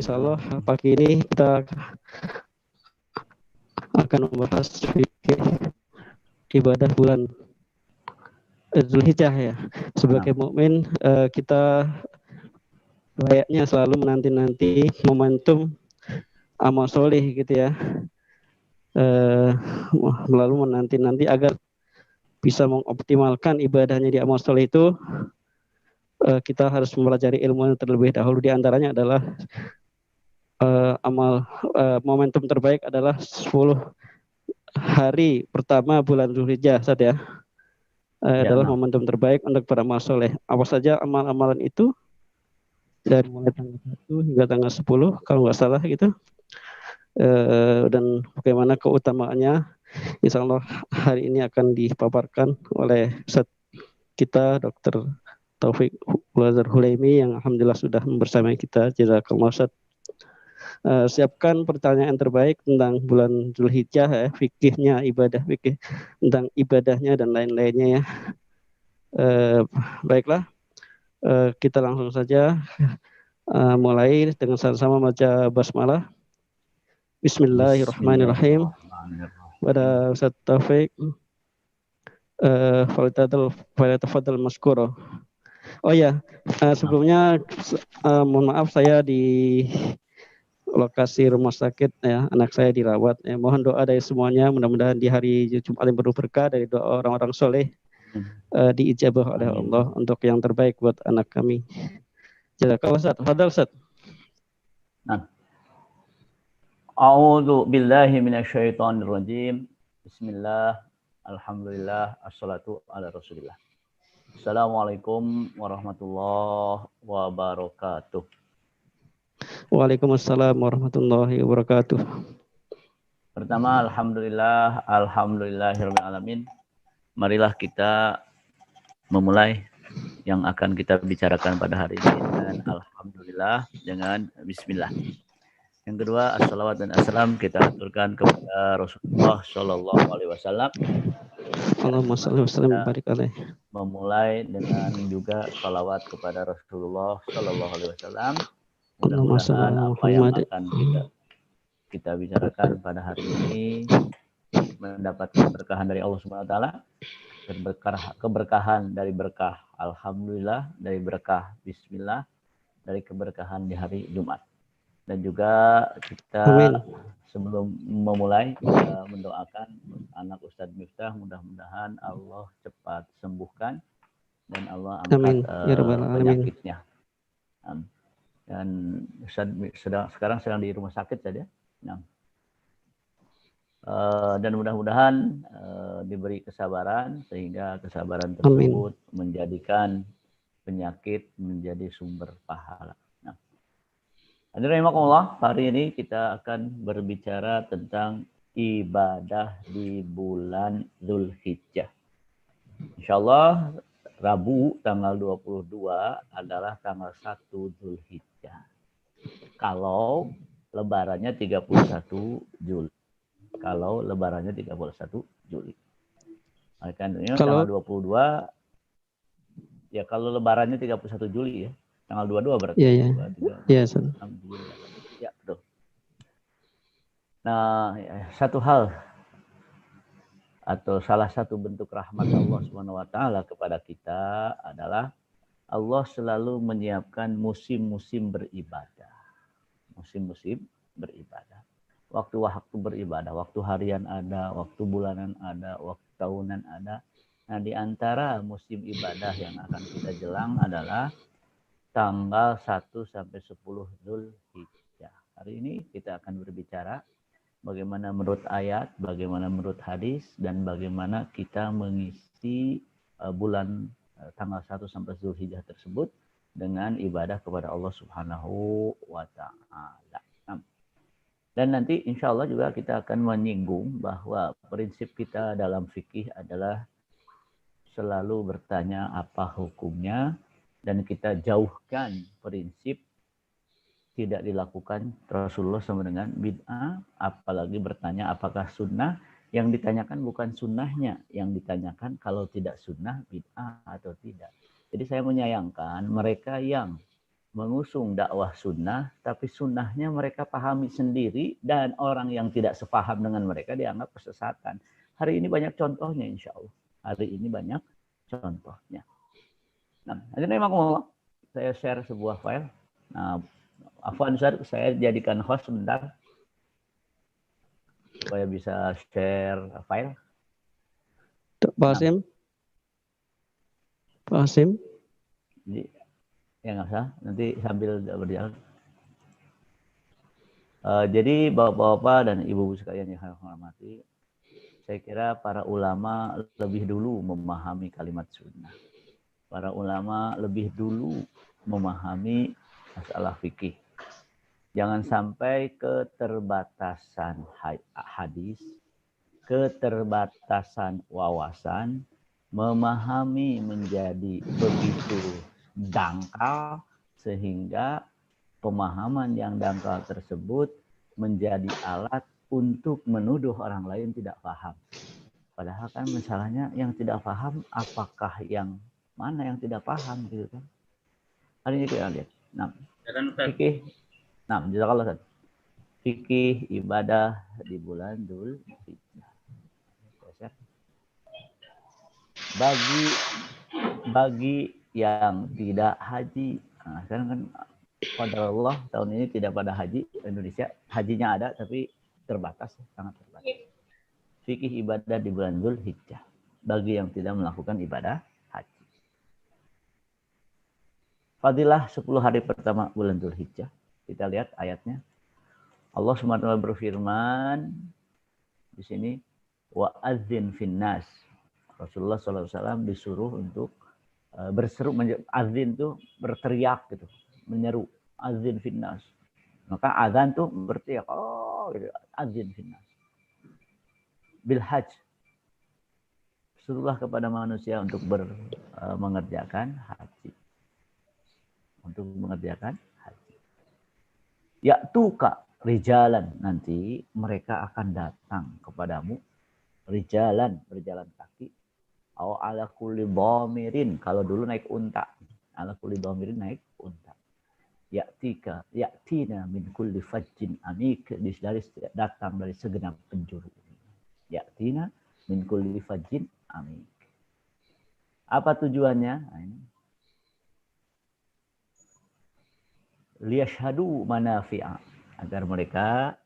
insya Allah pagi ini kita akan membahas fikih ibadah bulan Zulhijjah ya. Sebagai mukmin kita layaknya selalu menanti-nanti momentum amal soleh gitu ya. Melalui menanti-nanti agar bisa mengoptimalkan ibadahnya di amal soleh itu, kita harus mempelajari ilmu yang terlebih dahulu. Di antaranya adalah momentum terbaik adalah 10 hari pertama bulan Zulhijjah saja. Adalah momentum terbaik untuk beramal soleh. Apa saja amal-amalan itu dari mulai tanggal 1 hingga tanggal 10 kalau nggak salah gitu. Dan bagaimana keutamaannya, insya Allah hari ini akan dipaparkan oleh Ustadz kita Dr. Taufik Ulazar Hulaimi yang alhamdulillah sudah bersama kita. Jazakallah Ustadz. Siapkan pertanyaan terbaik tentang bulan Zulhijjah ya, fikihnya, ibadah fikih tentang ibadahnya dan lain-lainnya ya. Baiklah, kita langsung saja mulai dengan sama-sama baca basmalah. Bismillahirrahmanirrahim. Pada Ustaz Taufik, falyatafaddal maskuro. Oh ya, sebelumnya mohon maaf saya di lokasi rumah sakit ya, anak saya dirawat ya. Mohon doa dari semuanya, mudah-mudahan di hari Jumat yang penuh berkah dari doa orang-orang soleh diijabah oleh Allah untuk yang terbaik buat anak kami. Jazakallah Ustaz. Fadal Ustaz. A'udzu billahi minasyaitonir rajim. Bismillah. Alhamdulillah. Assalatu ala Rasulillah. Assalamualaikum warahmatullahi wabarakatuh. Waalaikumsalam warahmatullahi wabarakatuh. Pertama, alhamdulillahirabbil alamin. Marilah kita memulai yang akan kita bicarakan pada hari ini dengan alhamdulillah, dengan bismillah. Yang kedua, assalawat dan assalam kita aturkan kepada Rasulullah Shallallahu Alaihi Wasallam. Allahumma shalli wa sallim barik alaih. Memulai dengan juga salawat kepada Rasulullah Shallallahu Alaihi Wasallam. Mudah-mudahan apa yang akan kita bicarakan pada hari ini mendapatkan keberkahan dari Allah Subhanahu Wa Taala, keberkahan dari berkah alhamdulillah, dari berkah bismillah, dari keberkahan di hari Jumat. Dan juga kita sebelum memulai kita mendoakan anak Ustadz Miftah, mudah-mudahan Allah cepat sembuhkan dan Allah angkat penyakitnya. Dan Ustadz sekarang sedang di rumah sakit saja. Dan mudah-mudahan diberi kesabaran sehingga kesabaran tersebut menjadikan penyakit menjadi sumber pahala. Hadirin rahimakumullah, hari ini kita akan berbicara tentang ibadah di bulan Zulhijjah. Insyaallah Rabu tanggal 22 adalah tanggal 1 Zulhijjah. Kalau lebarannya 31 Juli. Kalau lebarannya 31 Juli. Makanya tanggal 22 ya, kalau lebarannya 31 Juli ya. Tanggal 22 berarti. Iya. Iya, ya, betul. Nah, satu hal atau salah satu bentuk rahmat Allah Subhanahu wa taala kepada kita adalah Allah selalu menyiapkan musim-musim beribadah. Musim-musim beribadah. Waktu-waktu beribadah, waktu harian ada, waktu bulanan ada, waktu tahunan ada. Nah, di antara musim ibadah yang akan kita jelang adalah tanggal 1 sampai 10 Zulhijjah. Hari ini kita akan berbicara bagaimana menurut ayat, bagaimana menurut hadis, dan bagaimana kita mengisi bulan tanggal 1 sampai Zulhijjah tersebut dengan ibadah kepada Allah Subhanahu wa taala. Dan nanti insya Allah juga kita akan menyinggung bahwa prinsip kita dalam fikih adalah selalu bertanya apa hukumnya, dan kita jauhkan prinsip tidak dilakukan Rasulullah sama dengan bid'ah, apalagi bertanya apakah sunnah. Yang ditanyakan bukan sunnahnya, yang ditanyakan kalau tidak sunnah bid'ah atau tidak. Jadi saya menyayangkan mereka yang mengusung dakwah sunnah, tapi sunnahnya mereka pahami sendiri dan orang yang tidak sepaham dengan mereka dianggap kesesatan. Hari ini banyak contohnya insya Allah. Hari ini banyak contohnya. Nah, ini memang saya share sebuah file. Nah, Afwan Ustaz, saya jadikan host sebentar supaya bisa share file. Pak Hasim. Pak Hasim. Jadi, ya nggak usah, nanti sambil berjalan. Jadi bapak-bapak dan ibu-ibu sekalian yang saya hormati, saya kira para ulama lebih dulu memahami kalimat sunnah. Para ulama lebih dulu memahami masalah fikih. Jangan sampai keterbatasan hadis, keterbatasan wawasan, memahami menjadi begitu dangkal sehingga pemahaman yang dangkal tersebut menjadi alat untuk menuduh orang lain tidak paham. Padahal kan masalahnya yang tidak paham apakah yang mana yang tidak paham gitu kan. Hari ini kita lihat. Nah, fikih. Nah, jazakallah Ustaz. Fikih ibadah di bulan Dzulhijjah. Bagi yang tidak haji. Nah, sekarang kan qadarullah tahun ini tidak pada haji Indonesia. Hajinya ada tapi terbatas, sangat terbatas. Fikih ibadah di bulan Dzulhijjah bagi yang tidak melakukan ibadah haji. Fadilah 10 hari pertama bulan Dzulhijjah. Kita lihat ayatnya. Allah SWT berfirman di sini, wa adzin finnas. Rasulullah SAW disuruh untuk berseru, azin itu berteriak gitu, menyeru, azin finnas. Maka azan tuh berteriak, oh gitu, azin finnas. Bil hajj, suruhlah kepada manusia untuk mengerjakan haji. Untuk mengerjakan haji. Ya'tuka rijalan, nanti mereka akan datang kepadamu rijalan, berjalan kaki. Au ala kulli dhamirin, kalau dulu naik unta. Ala kulli dhamirin naik unta. Ya'tina min kulli fajjin amik, datang dari segenap penjuru. Ya'tina min kulli fajjin amik. Apa tujuannya? Nah, ini. Liyashhadu manafi'a, agar mereka,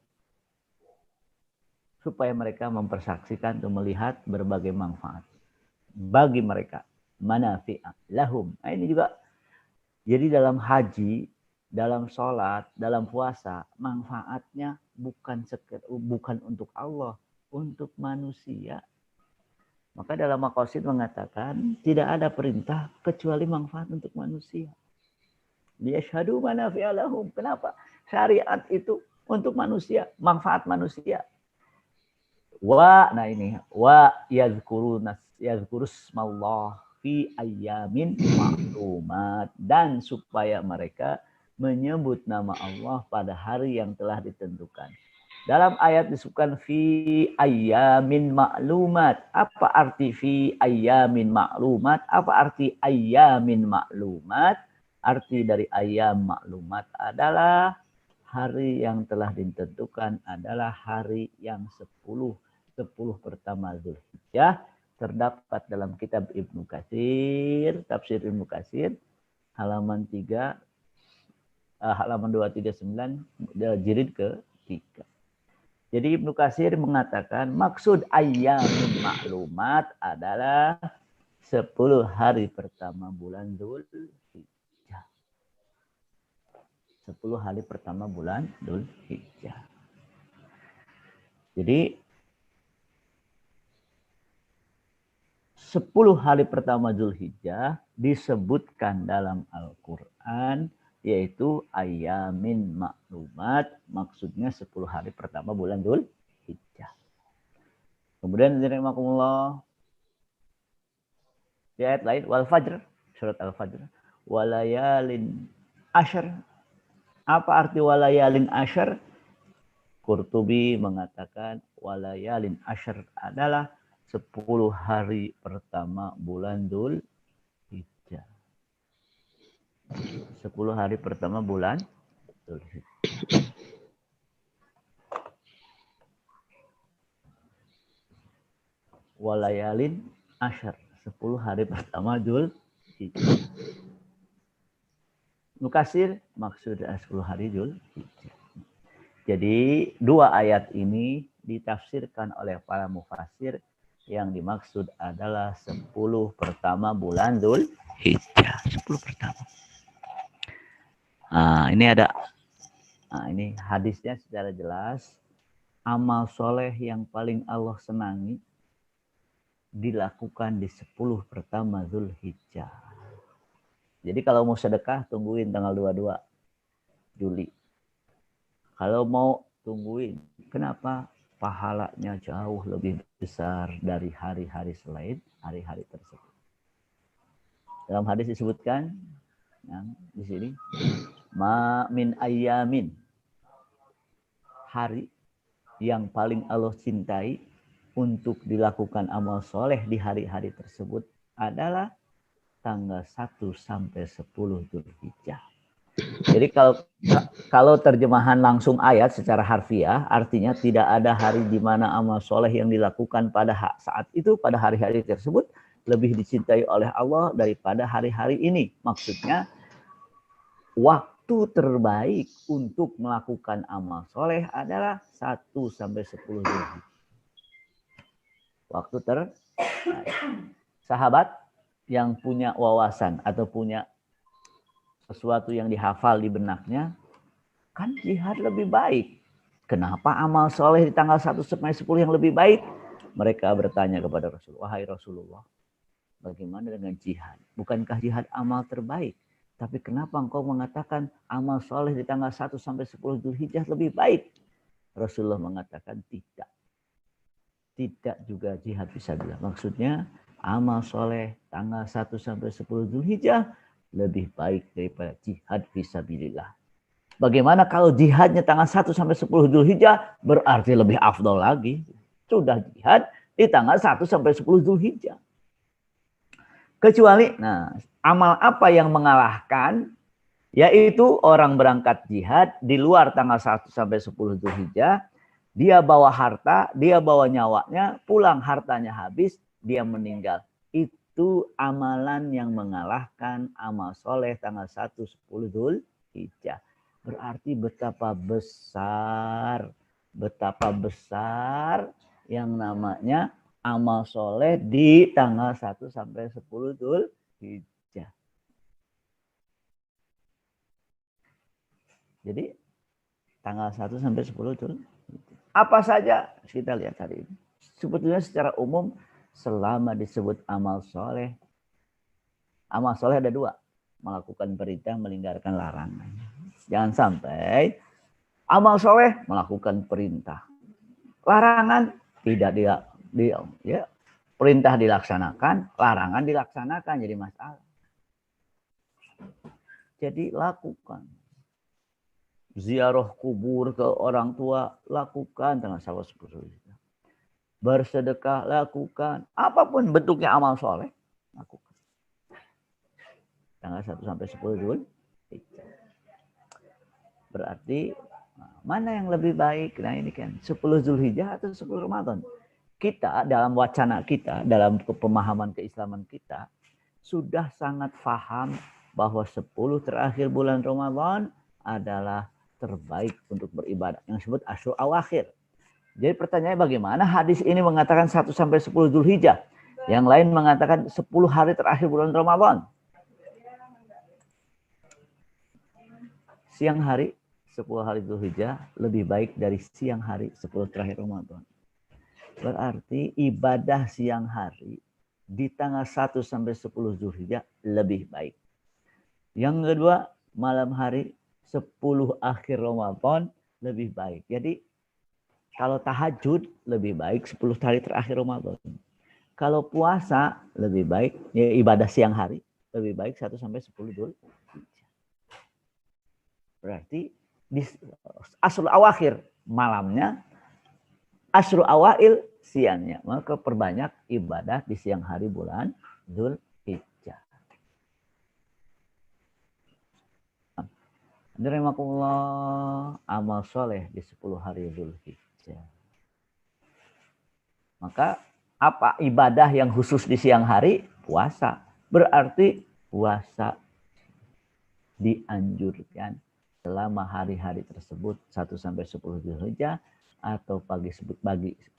supaya mereka mempersaksikan atau melihat berbagai manfaat bagi mereka, manafi'a lahum. Nah, ini juga jadi dalam haji, dalam sholat, dalam puasa, manfaatnya bukan untuk Allah, untuk manusia. Maka dalam maqasid mengatakan tidak ada perintah kecuali manfaat untuk manusia. Liyashhadu manafi'a lahum. Kenapa? Syariat itu untuk manusia, manfaat manusia. Nah ini, wa yazkurusmallah fi ayyamin ma'lumat, dan supaya mereka menyebut nama Allah pada hari yang telah ditentukan. Dalam ayat disebutkan fi ayyamin ma'lumat. Apa arti fi ayyamin ma'lumat? Apa arti ayyamin ma'lumat? Arti dari ayyam ma'lumat adalah hari yang telah ditentukan, adalah hari yang 10 pertama Dzulhijjah. Terdapat dalam kitab Ibnu Katsir, tafsir Ibnu Katsir, halaman 239, jilid ke-3. Jadi Ibnu Katsir mengatakan maksud ayyamin ma'lumat adalah 10 hari pertama bulan Dzulhijjah. 10 hari pertama bulan Dzulhijjah. Jadi 10 hari pertama Dzulhijjah disebutkan dalam Al-Quran yaitu ayyamin ma'lumat, maksudnya 10 hari pertama bulan Dzulhijjah. Kemudian rahimakumullah di ayat lain, wal fajr, surat Al-Fajr, walayalin asyr. Apa arti walayalin asyr? Qurtubi mengatakan walayalin asyr adalah 10 hari pertama bulan Dzulhijjah. 10 10 hari pertama bulan Dzulhijjah. Walayalin asyar, 10 hari pertama Dzulhijjah. Nukasir maksud 10 hari Dzulhijjah. Jadi dua ayat ini ditafsirkan oleh para mufassir yang dimaksud adalah 10 pertama bulan Dzulhijjah. 10 pertama. Ini ada, ini hadisnya secara jelas. Amal soleh yang paling Allah senangi dilakukan di 10 pertama Dzulhijjah. Jadi kalau mau sedekah tungguin tanggal 22 Juli. Kalau mau tungguin, kenapa? Pahalanya jauh lebih besar dari hari-hari selain hari-hari tersebut. Dalam hadis disebutkan di sini, ma min ayyamin, hari yang paling Allah cintai untuk dilakukan amal soleh di hari-hari tersebut adalah tanggal 1 sampai 10 Dzulhijjah. Jadi kalau terjemahan langsung ayat secara harfiah, artinya tidak ada hari di mana amal soleh yang dilakukan pada saat itu, pada hari-hari tersebut, lebih dicintai oleh Allah daripada hari-hari ini. Maksudnya, waktu terbaik untuk melakukan amal soleh adalah 1 sampai 10 Dzulhijjah. Waktu terbaik. Sahabat yang punya wawasan atau punya sesuatu yang dihafal di benaknya, kan jihad lebih baik. Kenapa amal soleh di tanggal 1 sampai 10 yang lebih baik? Mereka bertanya kepada Rasulullah, wahai Rasulullah, bagaimana dengan jihad? Bukankah jihad amal terbaik? Tapi kenapa engkau mengatakan amal soleh di tanggal 1 sampai 10 Dzulhijjah lebih baik? Rasulullah mengatakan tidak. Tidak juga jihad bisa bilang. Maksudnya amal soleh tanggal 1 sampai 10 Dzulhijjah lebih baik daripada jihad fisabilillah. Bagaimana kalau jihadnya tanggal 1 sampai 10 Dzulhijjah, berarti lebih afdol lagi. Sudah jihad di tanggal 1 sampai 10 Dzulhijjah. Kecuali, amal apa yang mengalahkan? Yaitu orang berangkat jihad di luar tanggal 1 sampai 10 Dzulhijjah, dia bawa harta, dia bawa nyawanya, pulang hartanya habis, dia meninggal. Itu amalan yang mengalahkan amal soleh tanggal 1 10 Dzulhijjah. Berarti betapa besar yang namanya amal soleh di tanggal 1 sampai 10 Dzulhijjah. Jadi tanggal 1 sampai 10 Dzulhijjah. Apa saja kita lihat hari ini. Sebetulnya secara umum selama disebut amal soleh ada dua. Melakukan perintah, meninggalkan larangan. Jangan sampai amal soleh melakukan perintah. Larangan tidak perintah dilaksanakan, larangan dilaksanakan, jadi masalah. Jadi lakukan. Ziarah kubur ke orang tua, lakukan tanggal 1 10. Bersedekah, lakukan. Apapun bentuknya amal soleh, lakukan. Tanggal 1 sampai 10 Dzulhijjah. Berarti mana yang lebih baik? Nah ini kan 10 Dzulhijjah atau 10 Ramadan. Kita dalam wacana kita, dalam pemahaman keislaman kita, sudah sangat paham bahwa 10 terakhir bulan Ramadan adalah terbaik untuk beribadah. Yang disebut Asyur Awakhir. Jadi pertanyaannya bagaimana hadis ini mengatakan 1 sampai 10 Dzulhijjah. Yang lain mengatakan 10 hari terakhir bulan Ramadan. Siang hari 10 hari Dzulhijjah lebih baik dari siang hari 10 terakhir Ramadan. Berarti ibadah siang hari di tanggal 1 sampai 10 Dzulhijjah lebih baik. Yang kedua, malam hari 10 akhir Ramadan lebih baik. Jadi kalau tahajud lebih baik 10 hari terakhir Ramadan. Kalau puasa lebih baik, ya ibadah siang hari lebih baik 1 sampai 10 Dzulhijjah. Berarti di Asyur Awakhir malamnya, Asyur Awail siangnya. Maka perbanyak ibadah di siang hari bulan Dzulhijjah. Rahimakumullah, amal soleh di 10 hari Dzulhijjah. Maka apa ibadah yang khusus di siang hari? Puasa. Berarti puasa dianjurkan selama hari-hari tersebut 1 sampai 10 Dzulhijjah, atau bagi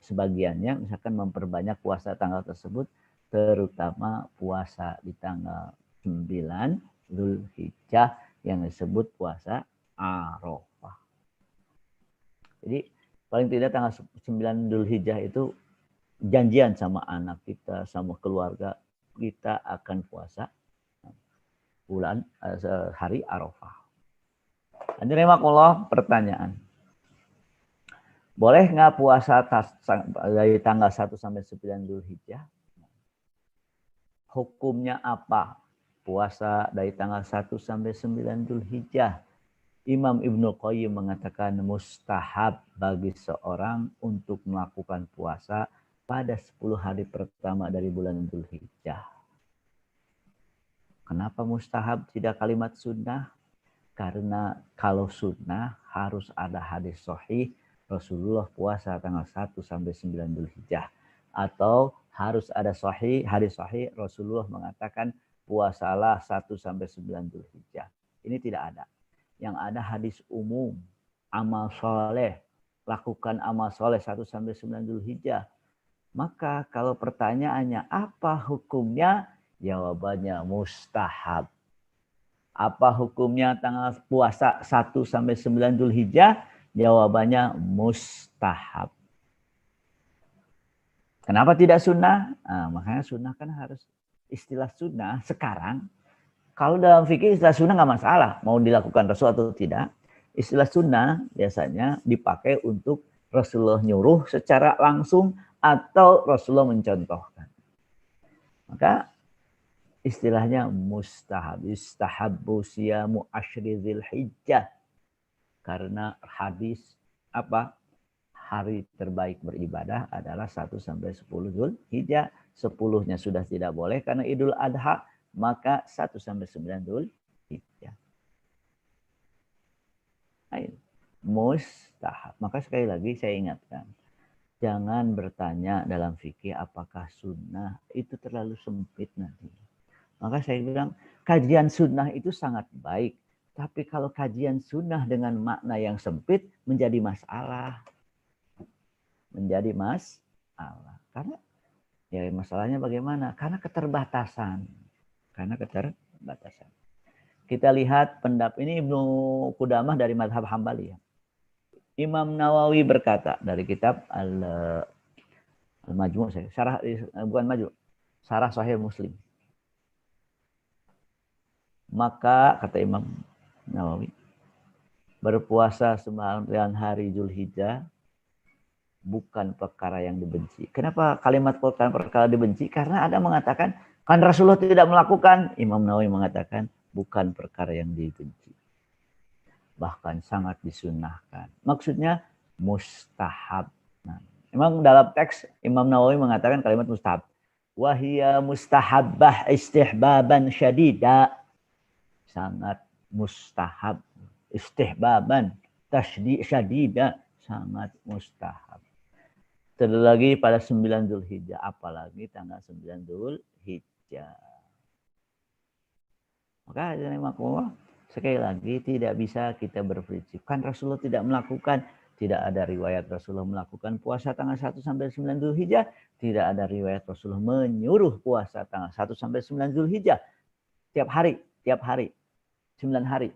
sebagiannya misalkan memperbanyak puasa tanggal tersebut, terutama puasa di tanggal 9 Dzulhijjah yang disebut puasa Arafah. Jadi paling tidak tanggal 9 Dzulhijjah itu janjian sama anak kita, sama keluarga kita akan puasa hari Arafah. Rahimakumullah, pertanyaan. Boleh nggak puasa dari tanggal 1 sampai 9 Dzulhijjah? Hukumnya apa? Puasa dari tanggal 1 sampai 9 Dzulhijjah. Imam Ibnu Qayyim mengatakan mustahab bagi seorang untuk melakukan puasa pada 10 hari pertama dari bulan Dzulhijjah. Kenapa mustahab tidak kalimat sunnah? Karena kalau sunnah harus ada hadis sahih Rasulullah puasa tanggal 1 sampai 9 Dzulhijjah. Atau harus ada hadis sahih Rasulullah mengatakan puasalah 1 sampai 9 Dzulhijjah. Ini tidak ada. Yang ada hadis umum, amal soleh, lakukan amal soleh 1 sampai 9 Dzulhijjah. Maka kalau pertanyaannya apa hukumnya? Jawabannya mustahab. Apa hukumnya tanggal puasa 1 sampai 9 Dzulhijjah? Jawabannya mustahab. Kenapa tidak sunnah? Nah, makanya sunnah kan harus istilah sunnah sekarang. Kalau dalam fikih istilah sunnah nggak masalah. Mau dilakukan Rasul atau tidak. Istilah sunnah biasanya dipakai untuk Rasulullah nyuruh secara langsung atau Rasulullah mencontohkan. Maka istilahnya mustahab. Yustahabbu siyamu asyri dzulhijjah. Karena hadis apa? Hari terbaik beribadah adalah 1 sampai 10 Dzulhijjah. 10-nya sudah tidak boleh karena Idul Adha, maka 1 sampai 9 Dzulhijjah. Mustahab. Maka sekali lagi saya ingatkan, jangan bertanya dalam fikih apakah sunnah, itu terlalu sempit nanti. Maka saya bilang kajian sunnah itu sangat baik. Tapi kalau kajian sunnah dengan makna yang sempit menjadi masalah. Menjadi masalah. Karena ya masalahnya bagaimana? Karena keterbatasan. Kita lihat pendapat ini Ibnu Qudamah dari mazhab Hambali. Ya. Imam Nawawi berkata dari kitab Al-Majmu', Syarah Sahih Muslim. Maka kata Imam Nawawi, berpuasa 9 hari Dzulhijjah bukan perkara yang dibenci. Kenapa kalimat bukan perkara dibenci? Karena ada mengatakan kan Rasulullah tidak melakukan. Imam Nawawi mengatakan bukan perkara yang dibenci. Bahkan sangat disunnahkan. Maksudnya mustahab. Nah, memang dalam teks Imam Nawawi mengatakan kalimat mustahab. Wahia mustahabbah istihbaban syadida. Sangat mustahab. Istihbaban syadida. Sangat mustahab. Terlebih lagi pada 9 Dzulhijjah, apalagi tanggal 9 Dzulhijjah. Maka sekali lagi tidak bisa kita berprinsip kan Rasulullah tidak melakukan, tidak ada riwayat Rasulullah melakukan puasa tanggal 1 sampai 9 Dzulhijjah, tidak ada riwayat Rasulullah menyuruh puasa tanggal 1 sampai 9 Dzulhijjah tiap hari 9 hari.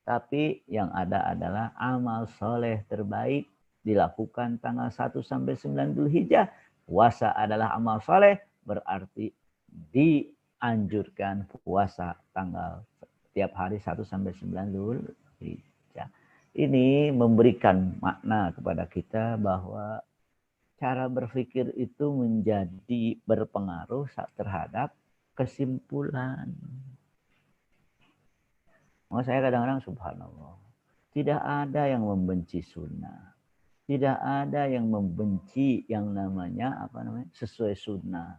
Tapi yang ada adalah amal soleh terbaik dilakukan tanggal 1 sampai 9 Dzulhijjah. Puasa adalah amal soleh, berarti dianjurkan puasa tanggal tiap hari 1 sampai 9 Dzulhijjah. Ini memberikan makna kepada kita bahwa cara berpikir itu menjadi berpengaruh terhadap kesimpulan. Maka saya kadang-kadang subhanallah, tidak ada yang membenci sunnah. Tidak ada yang membenci yang namanya sesuai sunnah.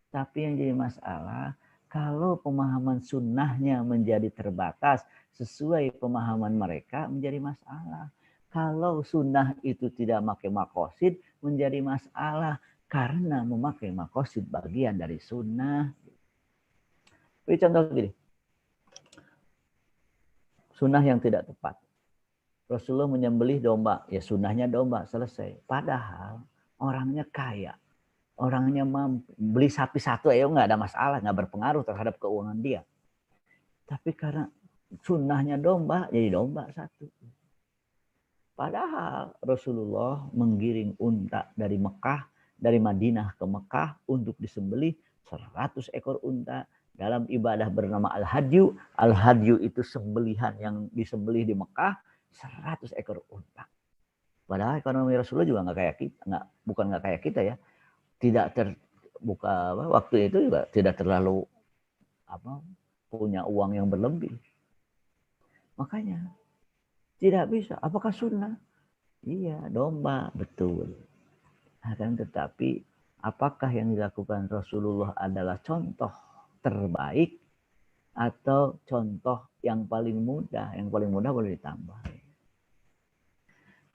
Tapi yang jadi masalah, Kalau pemahaman sunnahnya menjadi terbatas sesuai pemahaman mereka menjadi masalah. Kalau sunnah itu tidak memakai makosid menjadi masalah karena memakai makosid bagian dari sunnah. Beri contoh gini, sunnah yang tidak tepat. Rasulullah menyembelih domba, ya sunnahnya domba, selesai. Padahal orangnya kaya, orangnya mampu, beli sapi satu ayo nggak ada masalah, nggak berpengaruh terhadap keuangan dia. Tapi karena sunnahnya domba, jadi domba satu. Padahal Rasulullah menggiring unta dari Mekah, dari Madinah ke Mekah untuk disembelih 100 ekor unta dalam ibadah bernama Al-Hadyu. Al-Hadyu itu sembelihan yang disembelih di Mekah, 100 ekor unta. Padahal ekonomi Rasulullah juga nggak kayak kita, bukan nggak kayak kita ya. Tidak terbuka waktu itu juga tidak terlalu punya uang yang berlebih. Makanya tidak bisa. Apakah sunnah? Iya, domba betul. Akan tetapi apakah yang dilakukan Rasulullah adalah contoh terbaik atau contoh yang paling mudah? Yang paling mudah boleh ditambah.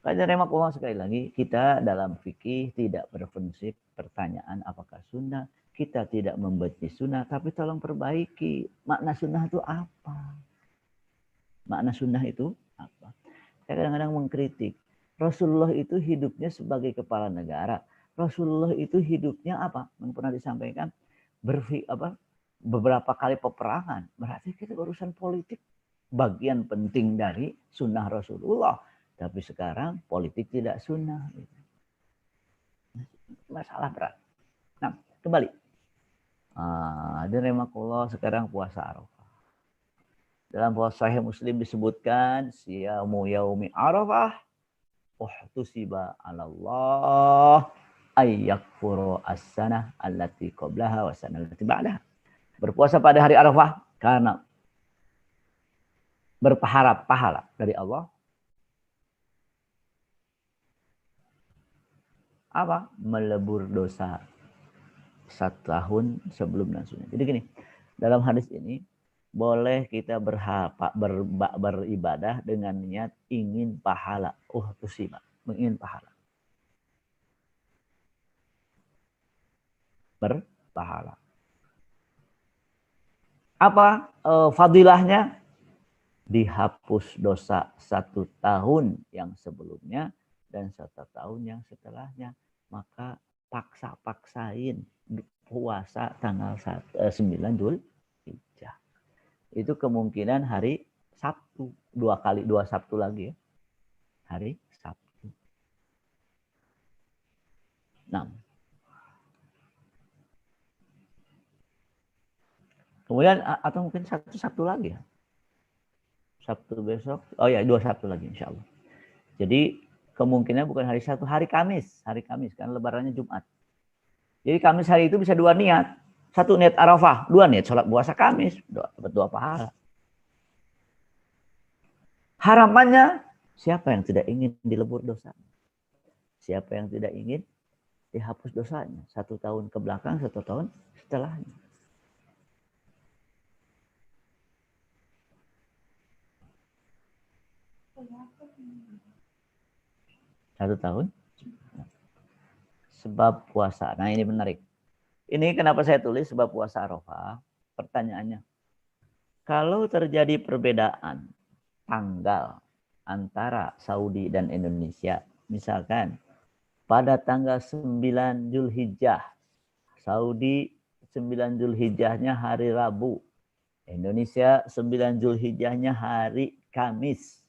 Karena remakullah sekali lagi, kita dalam fikih tidak berprinsip pertanyaan apakah sunnah. Kita tidak membenci sunnah, tapi tolong perbaiki. Makna sunnah itu apa? Makna sunnah itu apa? Saya kadang-kadang mengkritik. Rasulullah itu hidupnya sebagai kepala negara. Rasulullah itu hidupnya apa? Yang pernah disampaikan beberapa kali peperangan. Berarti kita urusan politik bagian penting dari sunnah Rasulullah. Tapi sekarang politik tidak sunnah. Masalah berat. Nah, kembali. Diremakullah sekarang puasa Arafah. Dalam puasa Sahih Muslim disebutkan siyamu yaumi Arafah uhtusiba 'ala Allah ayyakfuru as-sanah allati qablaha wa sanah allati ba'daha. Berpuasa pada hari Arafah karena berharap pahala dari Allah. Apa? Melebur dosa 1 tahun sebelum dan sunnah. Jadi gini, dalam hadis ini boleh kita beribadah dengan niat ingin pahala. Tusibah, ingin pahala. Berpahala. Apa fadilahnya? Dihapus dosa 1 tahun yang sebelumnya dan 1 tahun yang setelahnya. Maka paksain puasa tanggal 9 Dzulhijjah. Itu kemungkinan hari Sabtu. 2 Sabtu lagi ya. Hari Sabtu. Nah. Kemudian atau mungkin Sabtu lagi ya. Sabtu besok. Oh ya, 2 Sabtu lagi insya Allah. Jadi kemungkinan bukan hari Sabtu, hari Kamis. Hari Kamis, kan lebarannya Jumat. Jadi Kamis hari itu bisa 2 niat. 1 niat Arafah, 2 niat sholat puasa Kamis. Dapat 2 pahala. Harapannya, siapa yang tidak ingin dilebur dosa? Siapa yang tidak ingin dihapus dosanya? 1 tahun ke belakang, 1 tahun setelahnya. Satu tahun sebab puasa. Nah ini menarik. Ini kenapa saya tulis sebab puasa Arafah. Pertanyaannya, kalau terjadi perbedaan tanggal antara Saudi dan Indonesia, misalkan pada tanggal 9 Dzulhijjah, Saudi 9 Dzulhijjahnya hari Rabu, Indonesia 9 Dzulhijjahnya hari Kamis.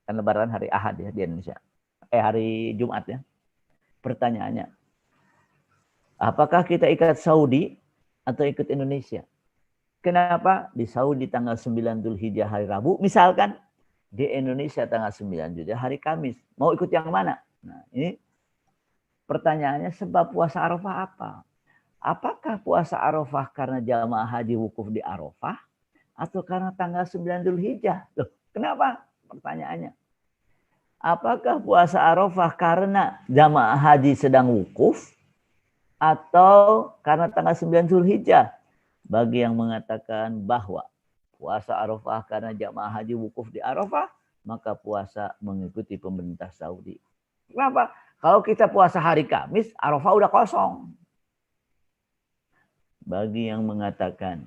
Kan lebaran hari Ahad ya di Indonesia. Hari Jumat ya. Pertanyaannya, apakah kita ikat Saudi atau ikut Indonesia? Kenapa? Di Saudi tanggal 9 Dzulhijjah hari Rabu, misalkan di Indonesia tanggal 9 Dzulhijjah hari Kamis. Mau ikut yang mana? Nah, ini pertanyaannya sebab puasa Arafah apa? Apakah puasa Arafah karena jamaah haji wukuf di Arafah atau karena tanggal 9 Dzulhijjah? Loh, kenapa? Pertanyaannya. Apakah puasa Arafah karena jamaah haji sedang wukuf atau karena tanggal 9 Dzulhijjah? Bagi yang mengatakan bahwa puasa Arafah karena jamaah haji wukuf di Arafah, maka puasa mengikuti pemerintah Saudi. Kenapa? Kalau kita puasa hari Kamis, Arafah udah kosong. Bagi yang mengatakan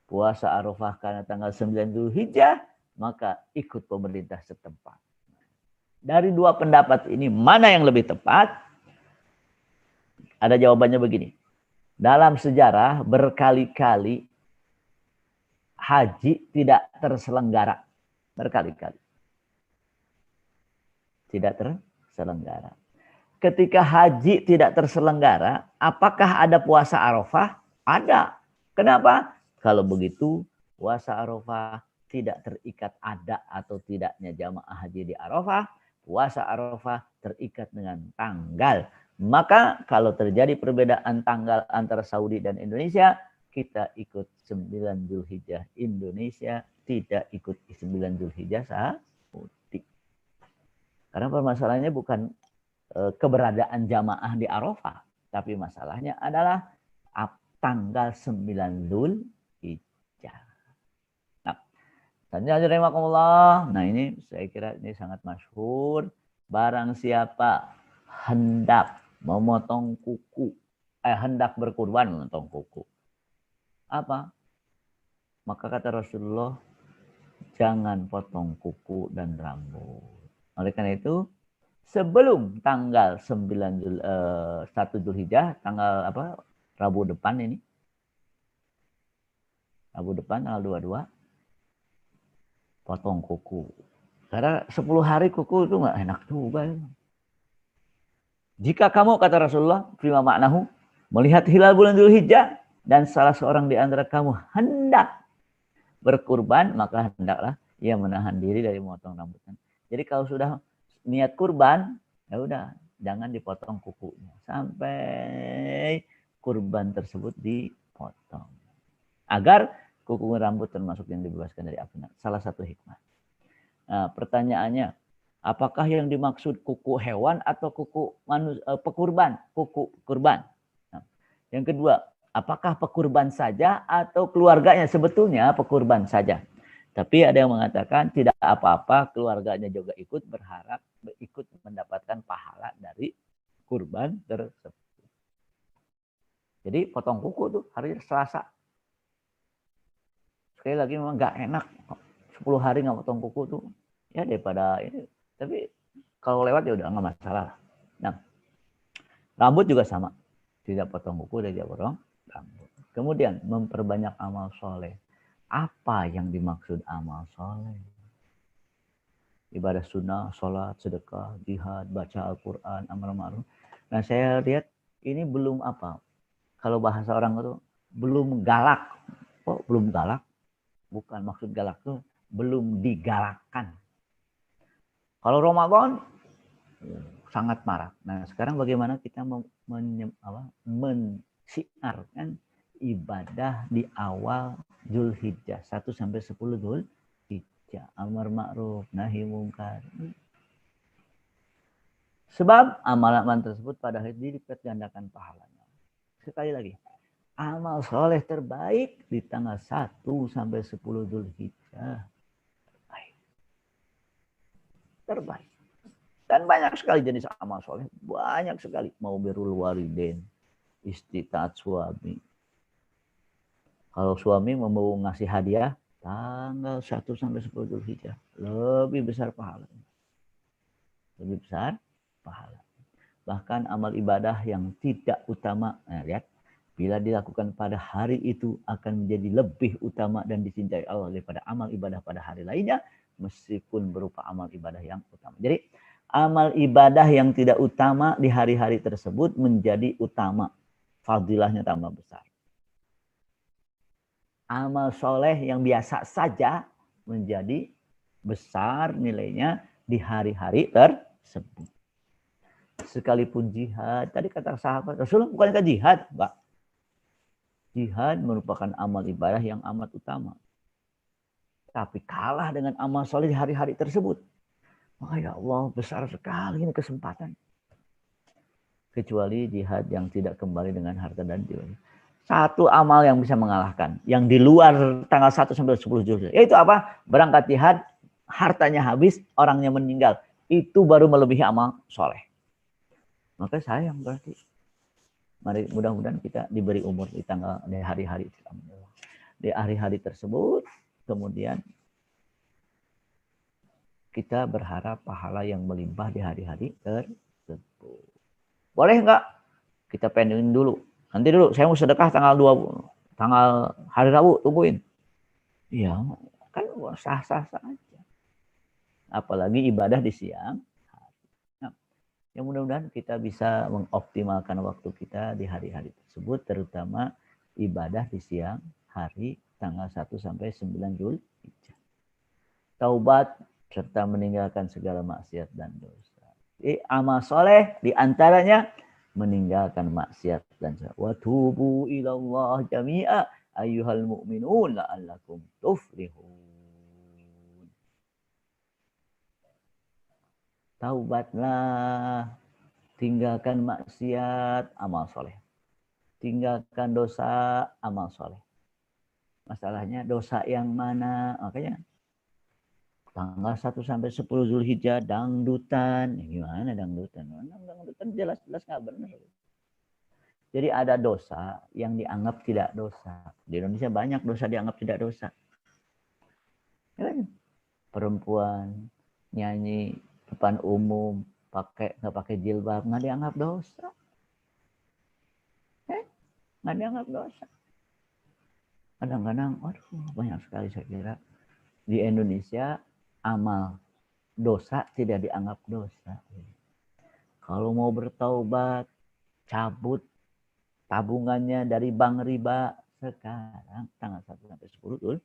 puasa Arafah karena tanggal 9 Zulhijjah, maka ikut pemerintah setempat. Dari dua pendapat ini, mana yang lebih tepat? Ada jawabannya begini. Dalam sejarah berkali-kali haji tidak terselenggara. Berkali-kali. Tidak terselenggara. Ketika haji tidak terselenggara, apakah ada puasa Arafah? Ada. Kenapa? Kalau begitu, puasa Arafah tidak terikat ada atau tidaknya jamaah haji di Arafah. Puasa Arafah terikat dengan tanggal. Maka kalau terjadi perbedaan tanggal antara Saudi dan Indonesia, kita ikut 9 Zulhijjah Indonesia, tidak ikut 9 Zulhijjah Saudi. Karena permasalahannya bukan keberadaan jamaah di Arafah, tapi masalahnya adalah tanggal 9 Zulhijjah. Nah, ini saya kira ini sangat masyhur. Barang siapa hendak memotong kuku, hendak berkurban memotong kuku. Apa? Maka kata Rasulullah, jangan potong kuku dan rambut. Oleh karena itu, sebelum tanggal 1 Zulhijjah, tanggal apa? Rabu depan ini. Rabu depan tanggal 22, potong kuku. Karena 10 hari kuku itu nggak enak juga. Jika kamu, kata Rasulullah, prima maknahu, melihat hilal bulan Zulhijjah dan salah seorang di antara kamu hendak berkurban, maka hendaklah ia menahan diri dari memotong rambutnya. Jadi kalau sudah niat kurban, ya udah, jangan dipotong kukunya sampai kurban tersebut dipotong. Agar kuku rambut termasuk yang dibebaskan dari api. Salah satu hikmah. Nah, pertanyaannya, apakah yang dimaksud kuku hewan atau kuku pekurban? Kuku kurban. Nah, yang kedua, apakah pekurban saja atau keluarganya? Sebetulnya pekurban saja. Tapi ada yang mengatakan tidak apa-apa, keluarganya juga ikut, berharap ikut mendapatkan pahala dari kurban tersebut. Jadi potong kuku tuh hari Selasa. Sekali lagi memang nggak enak 10 hari nggak potong kuku tuh, ya daripada ini. Tapi kalau lewat ya udah nggak masalah. Nah, rambut juga sama, tidak potong kuku dan tidak potong rambut. Kemudian memperbanyak amal soleh. Apa yang dimaksud amal soleh? Ibadah sunnah, sholat, sedekah, jihad, baca Al-Quran, amal ma'ruf. Nah, saya lihat ini belum apa. Kalau bahasa orang itu belum galak. Oh, belum galak? Bukan, maksud galak itu belum digalakkan. Kalau Ramadan sangat marah. Nah, sekarang bagaimana kita mensiarkan ibadah di awal Zulhijjah 1 sampai 10 Zulhijjah, amar ma'ruf, nahi mungkar. Sebab amalan tersebut pada hari ini dilipat gandakan pahalanya. Sekali lagi, amal soleh terbaik di tanggal 1 sampai 10 Zulhijjah. Terbaik. Dan banyak sekali jenis amal soleh. Banyak sekali. Mau birrul walidain, istitaat suami. Kalau suami mau ngasih hadiah, tanggal 1 sampai 10 Zulhijjah. Lebih besar pahalanya. Lebih besar pahala. Bahkan amal ibadah yang tidak utama. Nah, lihat. Bila dilakukan pada hari itu akan menjadi lebih utama dan dicintai Allah daripada amal ibadah pada hari lainnya. Meskipun berupa amal ibadah yang utama. Jadi amal ibadah yang tidak utama di hari-hari tersebut menjadi utama. Fadilahnya tambah besar. Amal soleh yang biasa saja menjadi besar nilainya di hari-hari tersebut. Sekalipun jihad, tadi kata sahabat, Rasulullah bukankah jihad, Pak? Jihad merupakan amal ibadah yang amat utama. Tapi kalah dengan amal soleh di hari-hari tersebut. Maka ya Allah, besar sekali ini kesempatan. Kecuali jihad yang tidak kembali dengan harta dan jiwa. satu amal yang bisa mengalahkan. Yang di luar tanggal 1 sampai 10 Zulhijjah. Yaitu apa? Berangkat jihad, hartanya habis, orangnya meninggal. Itu baru melebihi amal soleh. Maka sayang berarti. Mari mudah-mudahan kita diberi umur di hari-hari di hari-hari tersebut, kemudian kita berharap pahala yang melimpah di hari-hari tersebut. Boleh enggak? Kita pendingin dulu. Nanti dulu, saya mau sedekah tanggal 20, tanggal hari Rabu, tungguin. Iya, kan sah-sah saja. Apalagi ibadah di siang. Yang mudah-mudahan kita bisa mengoptimalkan waktu kita di hari-hari tersebut, terutama ibadah di siang hari tanggal 1 sampai 9 Zulhijjah. Taubat serta meninggalkan segala maksiat dan dosa. Jadi amal soleh diantaranya meninggalkan maksiat dan dosa. Wa tubu ilallah jami'a ayyuhal mu'minun la'allakum tuflihun. Taubatlah, tinggalkan maksiat, amal soleh. Tinggalkan dosa, amal soleh. Masalahnya dosa yang mana? Makanya tanggal 1 sampai 10 Zulhijjah dangdutan. Gimana dangdutan? Dangdutan jelas-jelas nggak benar. Jadi ada dosa yang dianggap tidak dosa. Di Indonesia banyak dosa dianggap tidak dosa. Perempuan nyanyi depan umum, nggak pakai jilbab, nggak dianggap dosa. Nggak dianggap dosa. Kadang-kadang, waduh, banyak sekali saya kira di Indonesia amal dosa tidak dianggap dosa. Kalau mau bertaubat, cabut tabungannya dari bank riba sekarang tanggal 1 sampai 10 tuh.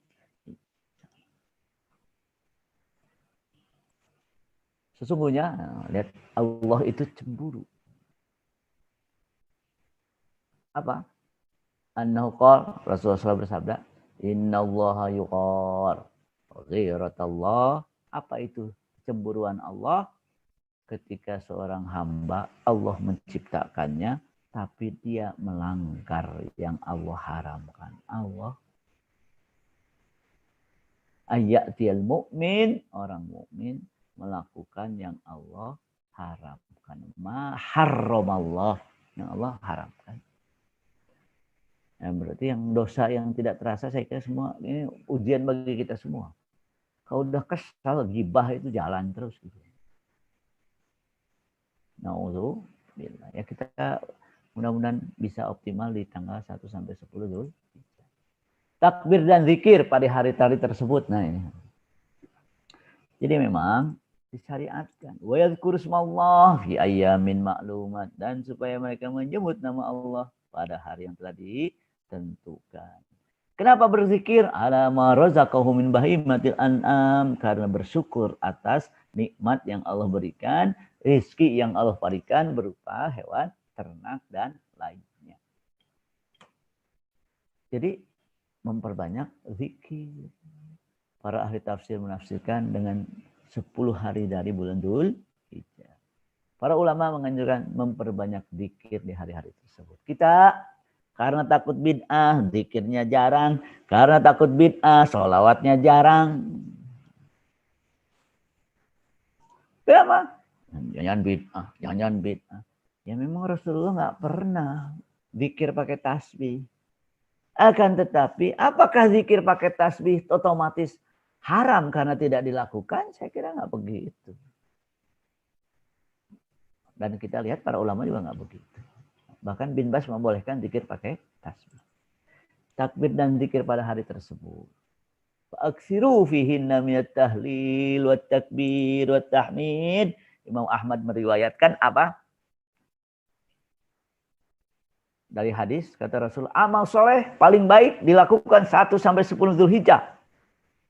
Sesungguhnya, lihat Allah itu cemburu. Apa? Annahu qala, Rasulullah SAW bersabda, innallaha yuqar ghiratallah. Apa itu cemburuan Allah? Ketika seorang hamba Allah menciptakannya, tapi dia melanggar yang Allah haramkan. Allah ayatil mu'min, orang mukmin melakukan yang Allah haramkan. Ma harramallah, yang Allah haramkan. Nah, berarti yang dosa yang tidak terasa saya kira semua ini ujian bagi kita semua. Kalau udah kesal, gibah itu jalan terus gitu. Na'udzubillah. Ya kita mudah-mudahan bisa optimal di tanggal 1 sampai 10 Zulhijjah. Takbir dan zikir pada hari-hari tersebut. Nah ini. Jadi memang disyariatkan. Wa yadhkuru smallah fi ayyamin ma'lumat, dan supaya mereka menyebut nama Allah pada hari yang telah ditentukan. Kenapa berzikir? Ala ma razaqahu min bahimatil an'am, karena bersyukur atas nikmat yang Allah berikan, rezeki yang Allah berikan berupa hewan ternak dan lainnya. Jadi memperbanyak zikir. Para ahli tafsir menafsirkan dengan 10 hari dari bulan Dzulhijjah. Para ulama menganjurkan memperbanyak zikir di hari-hari tersebut. Kita karena takut bid'ah, zikirnya jarang. Karena takut bid'ah, sholawatnya jarang. Kenapa? Jangan bid'ah. Ya memang Rasulullah nggak pernah zikir pakai tasbih. Akan tetapi, apakah zikir pakai tasbih otomatis haram karena tidak dilakukan? Saya kira nggak begitu. Dan kita lihat para ulama juga nggak begitu. Bahkan Bin Bas membolehkan zikir pakai tasbih. Takbir dan zikir pada hari tersebut. Fa'aksiru fihinna minat tahlil wa takbir wa tahmid. Imam Ahmad meriwayatkan apa? Dari hadis, kata Rasul, amal soleh paling baik dilakukan 1 sampai 10 Dzulhijjah.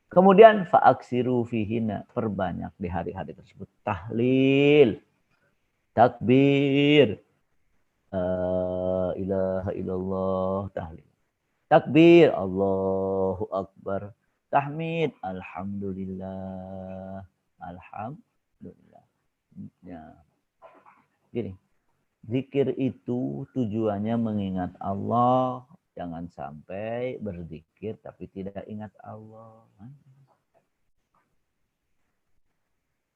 Kemudian fa'aksiru fihinna, perbanyak di hari-hari tersebut. Tahlil, takbir, ilaha illallah, tahlil. Takbir, Allahu Akbar. Tahmid, Alhamdulillah. Alhamdulillah. Ya. Gini, zikir itu tujuannya mengingat Allah, Jangan sampai berzikir tapi tidak ingat Allah.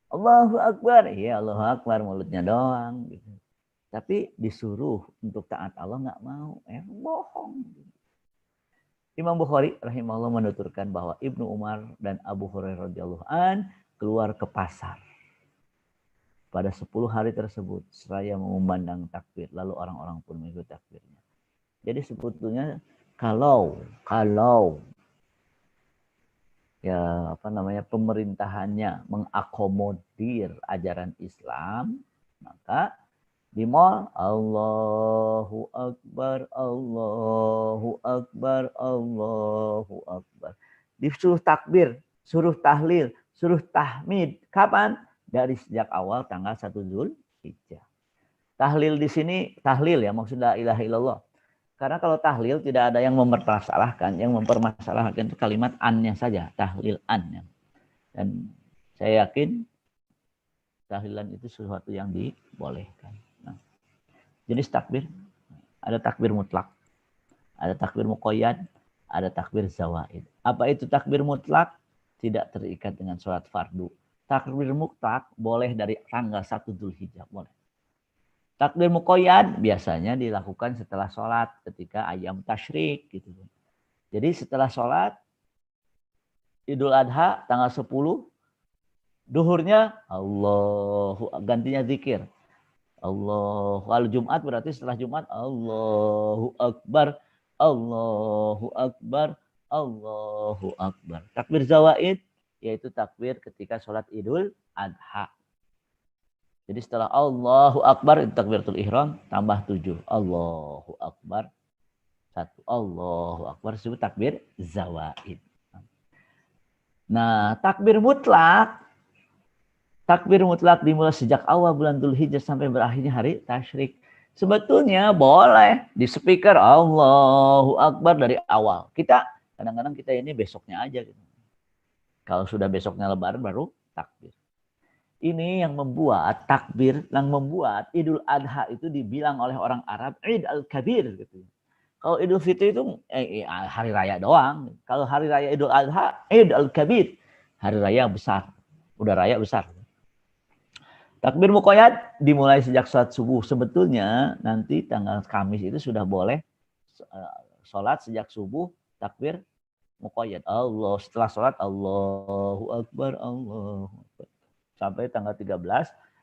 Allahu Akbar, iya Allahu Akbar mulutnya doang. Gitu. Tapi disuruh untuk taat Allah nggak mau, bohong. Imam Bukhari rahimahullah menuturkan bahwa Ibnu Umar dan Abu Hurairah radhiyallahu an keluar ke pasar pada 10 hari tersebut seraya mengumandang takbir, lalu orang-orang pun mengikuti takbirnya. Jadi sebetulnya kalau ya pemerintahannya mengakomodir ajaran Islam, maka di mall Allahu Akbar, Allahu Akbar, Allahu Akbar. Disuruh takbir, suruh tahlil, suruh tahmid. Kapan? Dari sejak awal tanggal 1 Zulhijjah. Tahlil di sini tahlil ya, maksudnya la ilaha illallah. Karena kalau tahlil tidak ada yang mempermasalahkan, yang mempermasalahkan itu kalimat an-nya saja, tahlil an-nya. Dan saya yakin tahlilan itu sesuatu yang dibolehkan. Nah, jenis takbir, ada takbir mutlak, ada takbir muqayyad, ada takbir zawaid. Apa itu takbir mutlak? Tidak terikat dengan sholat fardu. Takbir mutlak boleh dari tanggal 1 Zulhijjah, boleh. Takbir muqayyad biasanya dilakukan setelah sholat ketika ayam tasyrik gitu. Jadi setelah sholat Idul Adha tanggal 10 duhurnya Allahu, gantinya zikir. Allahu, kalau Jumat berarti setelah Jumat Allahu Akbar, Allahu Akbar, Allahu Akbar. Takbir zawaid yaitu takbir ketika sholat Idul Adha. Jadi setelah Allahu Akbar itu takbiratul ihram tambah 7. Allahu Akbar 1. Allahu Akbar disebut takbir zawaid. Nah, takbir mutlak dimulai sejak awal bulan Dzulhijjah sampai berakhirnya hari tasyrik. Sebetulnya boleh di speaker Allahu Akbar dari awal. Kadang-kadang kita ini besoknya aja gitu. Kalau sudah besoknya lebaran baru takbir. Ini yang membuat takbir, yang membuat Idul Adha itu dibilang oleh orang Arab Id al-Kabir gitu. Kalau Idul Fitri itu hari raya doang. Kalau hari raya Idul Adha Id al-Kabir, hari raya besar. Udah raya besar. Takbir muqayyad dimulai sejak salat subuh. Sebetulnya nanti tanggal Kamis itu sudah boleh sholat sejak subuh takbir muqayyad. Allah setelah sholat Allahu Akbar, Allahu Akbar. Sampai tanggal 13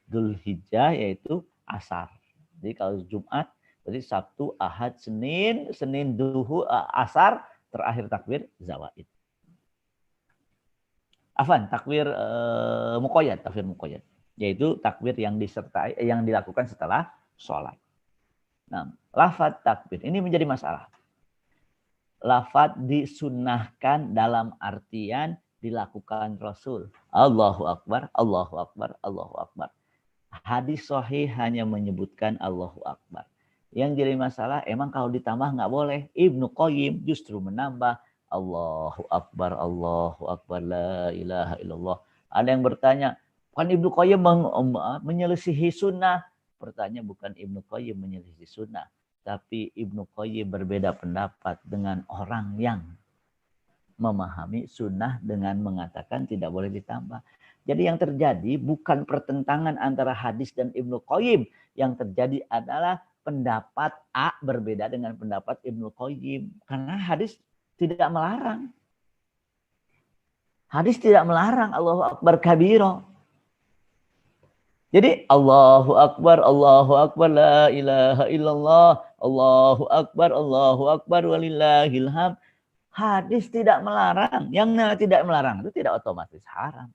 Dzulhijjah yaitu asar. Jadi kalau Jumat berarti Sabtu, Ahad, Senin duhur, asar, terakhir takbir zawaid. Afan, takbir muqayyad, yaitu takbir yang dilakukan setelah sholat. Nah, lafaz takbir ini menjadi masalah. Lafaz disunnahkan dalam artian dilakukan Rasul. Allahu Akbar, Allahu Akbar, Allahu Akbar. Hadis sahih hanya menyebutkan Allahu Akbar. Yang jadi masalah, emang kalau ditambah nggak boleh. Ibnu Qayyim justru menambah Allahu Akbar, Allahu Akbar, la ilaha illallah. Ada yang bertanya, kan Ibnu Qayyim menyelisihi sunnah? Pertanyaan bukan Ibnu Qayyim menyelisihi sunnah, tapi Ibnu Qayyim berbeda pendapat dengan orang yang memahami sunnah dengan mengatakan tidak boleh ditambah. Jadi yang terjadi bukan pertentangan antara hadis dan Ibnu Qayyim. Yang terjadi adalah pendapat A berbeda dengan pendapat Ibnu Qayyim. Karena hadis tidak melarang. Hadis tidak melarang Allahu Akbar kabiro. Jadi Allahu Akbar, la ilaha illallah, Allahu Akbar, walillahil hamd. Hadis tidak melarang. Yang tidak melarang itu tidak otomatis haram.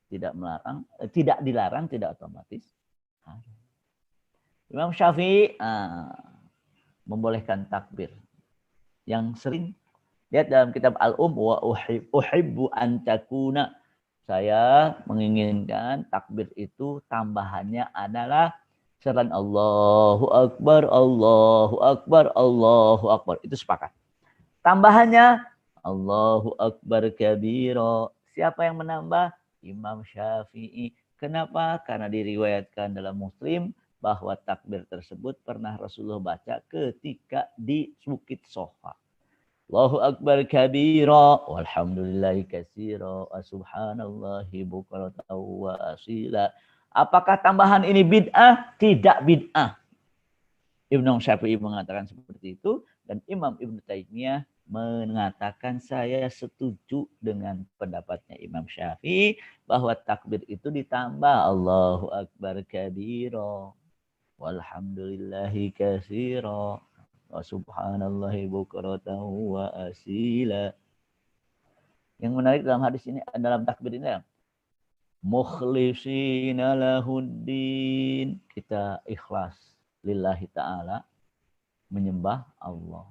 Tidak melarang, tidak dilarang, tidak otomatis haram. Imam Syafi'i membolehkan takbir. Yang sering lihat dalam kitab Al-Um wa uhibbu an takuna. Saya menginginkan takbir itu tambahannya adalah seran Allahu Akbar, Allahu Akbar, Allahu Akbar. Itu sepakat. Tambahannya Allahu Akbar kabiro. Siapa yang menambah? Imam Syafi'i. Kenapa? Karena diriwayatkan dalam Muslim bahwa takbir tersebut pernah Rasulullah baca ketika di Bukit Sofa. Allahu Akbar kabira walhamdulillahi katsira wa subhanallahi bukratan wa asila. Apakah tambahan ini bid'ah? Tidak bid'ah. Imam Syafi'i mengatakan seperti itu dan Imam Ibnu Taimiyah mengatakan saya setuju dengan pendapatnya Imam Syafi'i bahwa takbir itu ditambah Allahu Akbar kabira walhamdulillahi katsira wa subhanallahi bukratan wa asila. Yang menarik dalam hadis ini, dalam takbir ini adalah mukhlishina lahuddin, kita ikhlas lillahi ta'ala menyembah Allah.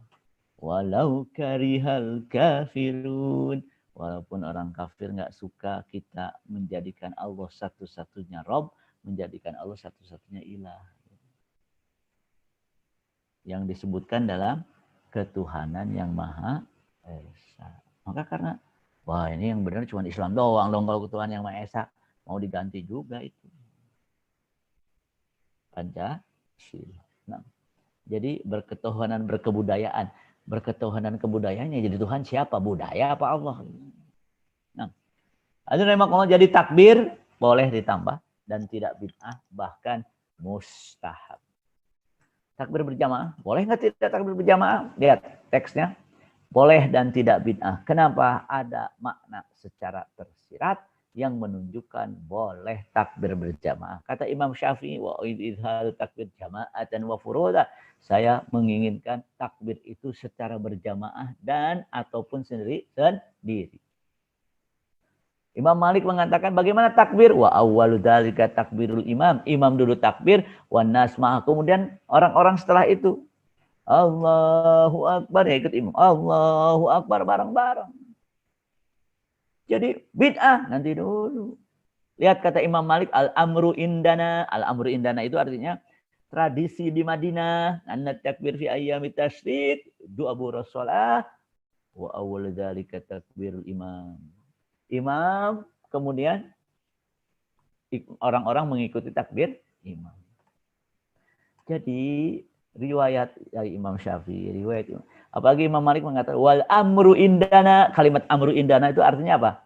Walau karihal kafirun, walaupun orang kafir nggak suka kita menjadikan Allah satu-satunya Rabb, menjadikan Allah satu-satunya ilah. Yang disebutkan dalam ketuhanan yang Maha Esa. Maka karena, wah ini yang benar cuma Islam doang dong kalau ketuhanan yang Maha Esa, mau diganti juga itu. Pancasila. Nah, jadi berketuhanan berkebudayaan. Berketuhanan kebudayaannya jadi Tuhan siapa? Budaya apa Allah? Nah, kalau jadi takbir boleh ditambah dan tidak bid'ah, bahkan mustahab. Takbir berjamaah, boleh nggak tidak takbir berjamaah? Lihat teksnya, boleh dan tidak bid'ah. Kenapa? Ada makna secara tersirat yang menunjukkan boleh takbir berjamaah. Kata Imam Syafi'i, wa idhal takbir jama'atan wa furuda. Saya menginginkan takbir itu secara berjamaah dan ataupun sendiri. Imam Malik mengatakan bagaimana takbir? Wa awwalu dzalika takbirul imam. Imam dulu takbir, wan nas ma'ah. Kemudian orang-orang setelah itu Allahu Akbar, ya ikut imam. Allahu Akbar bareng-bareng. Jadi bid'ah nanti dulu. Lihat kata Imam Malik, al-amru indana. Al-amru indana itu artinya tradisi di Madinah. Anna takbir fi ayyamit tasyrik, du'a Rasulullah wa awwalu dzalika takbirul imam. Imam, kemudian orang-orang mengikuti takbir imam. Jadi riwayat dari Imam Syafi'i, riwayat apalagi Imam Malik mengatakan wal amru indana. Kalimat amru indana itu artinya apa?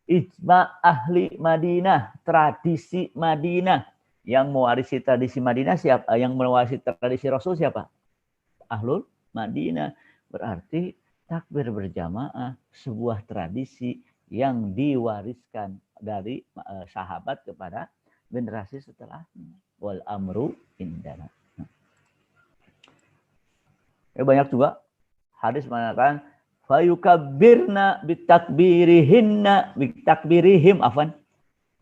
Ijma ahli Madinah, tradisi Madinah. Yang mewarisi tradisi Madinah siapa? Yang mewarisi tradisi Rasul siapa? Ahlul Madinah. Berarti takbir berjamaah sebuah tradisi yang diwariskan dari sahabat kepada generasi setelahnya. Wal amru indana. Banyak juga hadis mengatakan fayukabbirna bitakbirihim afan.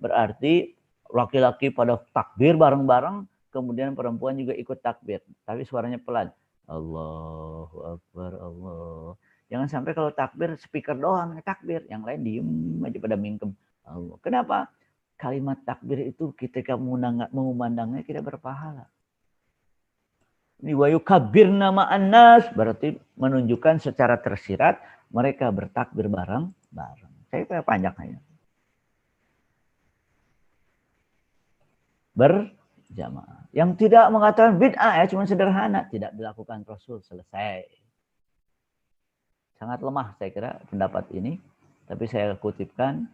Berarti laki-laki pada takbir bareng-bareng, kemudian perempuan juga ikut takbir, tapi suaranya pelan. Allahu Akbar, Allah. Jangan sampai kalau takbir speaker doang takbir, yang lain diem aja pada mingkem. Allah. Kenapa? Kalimat takbir itu ketika mengumandangnya kita berpahala. Ini wa yukabbirna ma'an nas, berarti menunjukkan secara tersirat mereka bertakbir bareng-bareng. Saya panjang aja. Berjamaah. Yang tidak mengatakan bid'ah ya cuma sederhana, tidak dilakukan Rasul, selesai. Sangat lemah saya kira pendapat ini, tapi saya kutipkan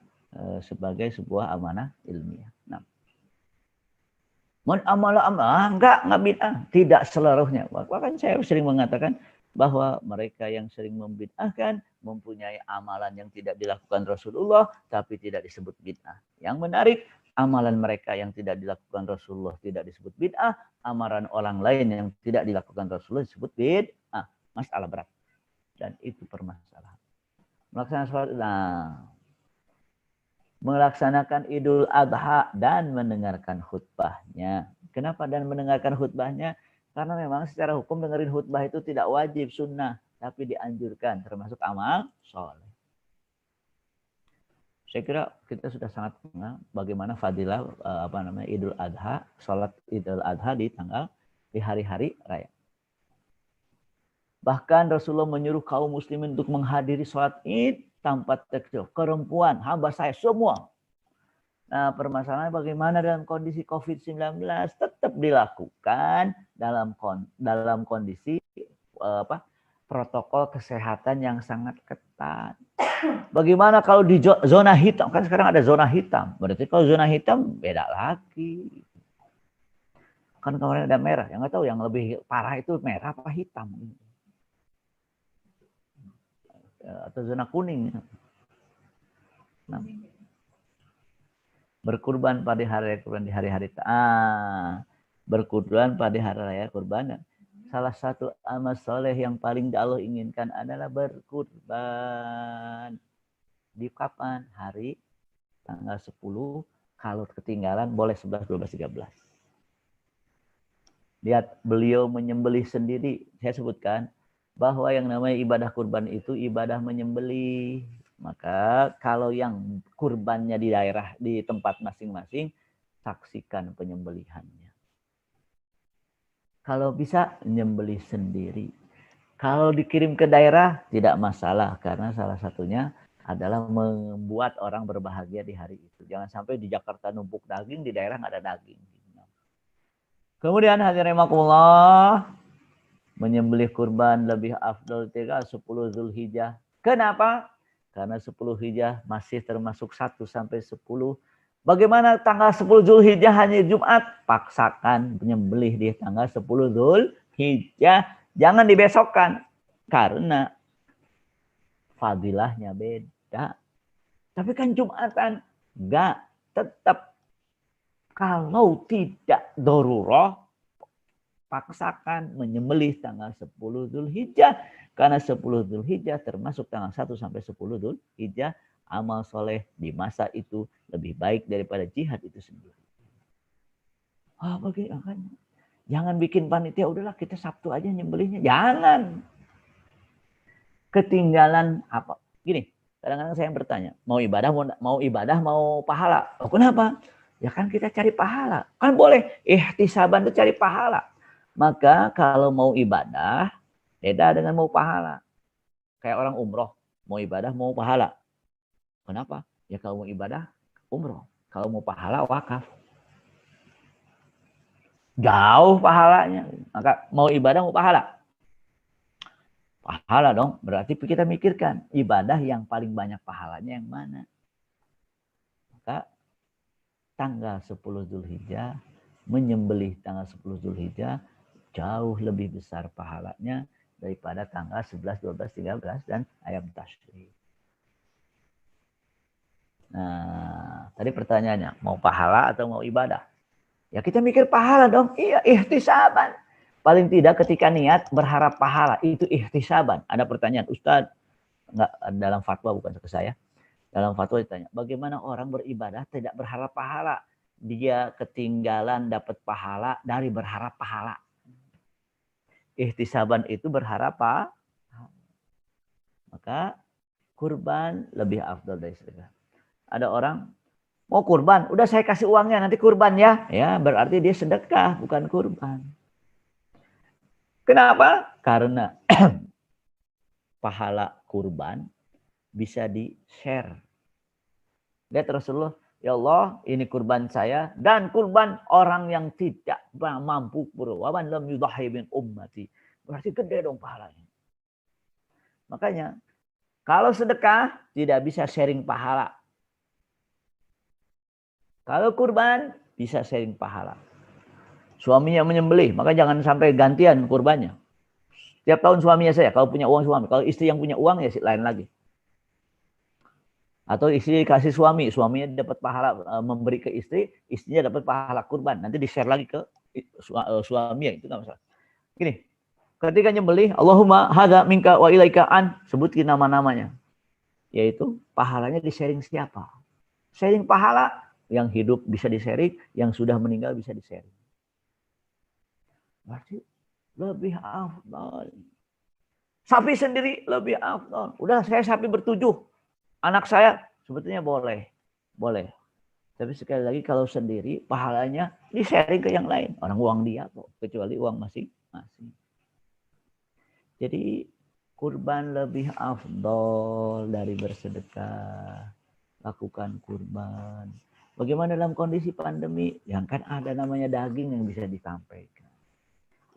sebagai sebuah amanah ilmiah. Nah, enggak bid'ah, tidak seluruhnya. Bahkan saya sering mengatakan bahwa mereka yang sering membid'ahkan mempunyai amalan yang tidak dilakukan Rasulullah tapi tidak disebut bid'ah. Yang menarik, amalan mereka yang tidak dilakukan Rasulullah tidak disebut bid'ah, amalan orang lain yang tidak dilakukan Rasulullah disebut bid'ah. Masalah berat. Dan itu permasalahan. Melaksanakan Idul Adha dan mendengarkan khutbahnya. Kenapa dan mendengarkan khutbahnya? Karena memang secara hukum dengerin khutbah itu tidak wajib, sunnah, tapi dianjurkan, termasuk amal soleh. Saya kira kita sudah sangat mengenal bagaimana fadilah Idul Adha, sholat Idul Adha di hari-hari raya. Bahkan Rasulullah menyuruh kaum muslimin untuk menghadiri sholat Id tanpa takbir. Perempuan, hamba saya semua. Nah, permasalahan bagaimana dalam kondisi COVID-19 tetap dilakukan dalam kondisi protokol kesehatan yang sangat ketat. Bagaimana kalau di zona hitam? Kan sekarang ada zona hitam. Berarti kalau zona hitam beda lagi. Kan kemarin ada merah. Yang nggak tahu yang lebih parah itu merah apa hitam. Atau zona kuning. Nah, berkurban pada hari kurban di hari-hari berkurban pada hari raya kurban. Salah satu amal soleh yang paling Allah inginkan adalah berkurban. Di kapan? Hari tanggal 10. Kalau ketinggalan boleh 11, 12, 13. Lihat beliau menyembelih sendiri. Saya sebutkan bahwa yang namanya ibadah kurban itu ibadah menyembelih. Maka kalau yang kurbannya di daerah, di tempat masing-masing, saksikan penyembelihannya. Kalau bisa, menyembelih sendiri. Kalau dikirim ke daerah, tidak masalah. Karena salah satunya adalah membuat orang berbahagia di hari itu. Jangan sampai di Jakarta numpuk daging, di daerah nggak ada daging. Kemudian hadirin rahimakumullah, menyembelih kurban lebih afdal 10 Zulhijjah. Kenapa? Karena 10 Hijjah masih termasuk 1 sampai 10. Bagaimana tanggal 10 Zulhijjah hanya Jumat? Paksakan menyembelih di tanggal 10 Zulhijjah. Jangan dibesokkan. Karena fadilahnya beda. Tapi kan Jumatan. Enggak. Tetap. Kalau tidak darurat, paksakan menyembelih tanggal 10 Zulhijjah. Karena 10 Zulhijjah termasuk tanggal 1 sampai 10 Zulhijjah. Amal soleh di masa itu lebih baik daripada jihad itu sendiri. Bagaimana? Jangan bikin panitia, udahlah kita Sabtu aja nyembelihnya. Jangan. Ketinggalan apa? Gini, kadang-kadang saya bertanya, mau ibadah mau pahala. Oh, kenapa? Ya kan kita cari pahala. Kan boleh ihtisaban itu cari pahala. Maka kalau mau ibadah, beda dengan mau pahala. Kayak orang umroh, mau ibadah mau pahala. Kenapa? Ya kalau mau ibadah, umroh. Kalau mau pahala, wakaf. Jauh pahalanya. Maka mau ibadah, mau pahala. Pahala dong. Berarti kita mikirkan, ibadah yang paling banyak pahalanya yang mana? Maka tanggal 10 Zulhijjah, menyembelih tanggal 10 Zulhijjah, jauh lebih besar pahalanya daripada tanggal 11, 12, 13, dan ayam tasyrik. Nah, tadi pertanyaannya, mau pahala atau mau ibadah? Ya kita mikir pahala dong. Iya, ihtisaban. Paling tidak ketika niat berharap pahala, itu ihtisaban. Ada pertanyaan, Ustadz, enggak, dalam fatwa bukan ke saya. Dalam fatwa ditanya, bagaimana orang beribadah tidak berharap pahala? Dia ketinggalan dapat pahala dari berharap pahala. Ihtisaban itu berharap pahala. Maka kurban lebih afdal dari sedekah. Ada orang mau kurban, udah saya kasih uangnya nanti kurban ya. Ya, berarti dia sedekah bukan kurban. Kenapa? Karena pahala kurban bisa di-share. Lihat Rasulullah, ya Allah, ini kurban saya dan kurban orang yang tidak mampu berwaban lam yudhahi min ummati. Berarti gede dong pahalanya. Makanya kalau sedekah tidak bisa sharing pahala. Kalau kurban bisa sharing pahala. Suaminya menyembelih, maka jangan sampai gantian kurbannya. Tiap tahun suaminya saya, kalau punya uang suami. Kalau istri yang punya uang ya lain lagi. Atau istri kasih suami, suaminya dapat pahala memberi ke istri, istrinya dapat pahala kurban. Nanti di-share lagi ke suaminya, itu nggak masalah. Gini, ketika nyembelih, Allahumma hadza minka wa ilaika an, sebutin nama-namanya. Yaitu pahalanya di-sharing siapa? Sharing pahala, yang hidup bisa di-sharing, yang sudah meninggal bisa di-sharing. Berarti lebih afdal. Sapi sendiri lebih afdal. Udah saya sapi bertujuh. Anak saya sebetulnya boleh. Boleh. Tapi sekali lagi kalau sendiri pahalanya di-sharing ke yang lain. Orang uang dia kok. Kecuali uang masing-masing. Jadi kurban lebih afdal dari bersedekah. Lakukan kurban. Bagaimana dalam kondisi pandemi? Yang kan ada namanya daging yang bisa disampaikan.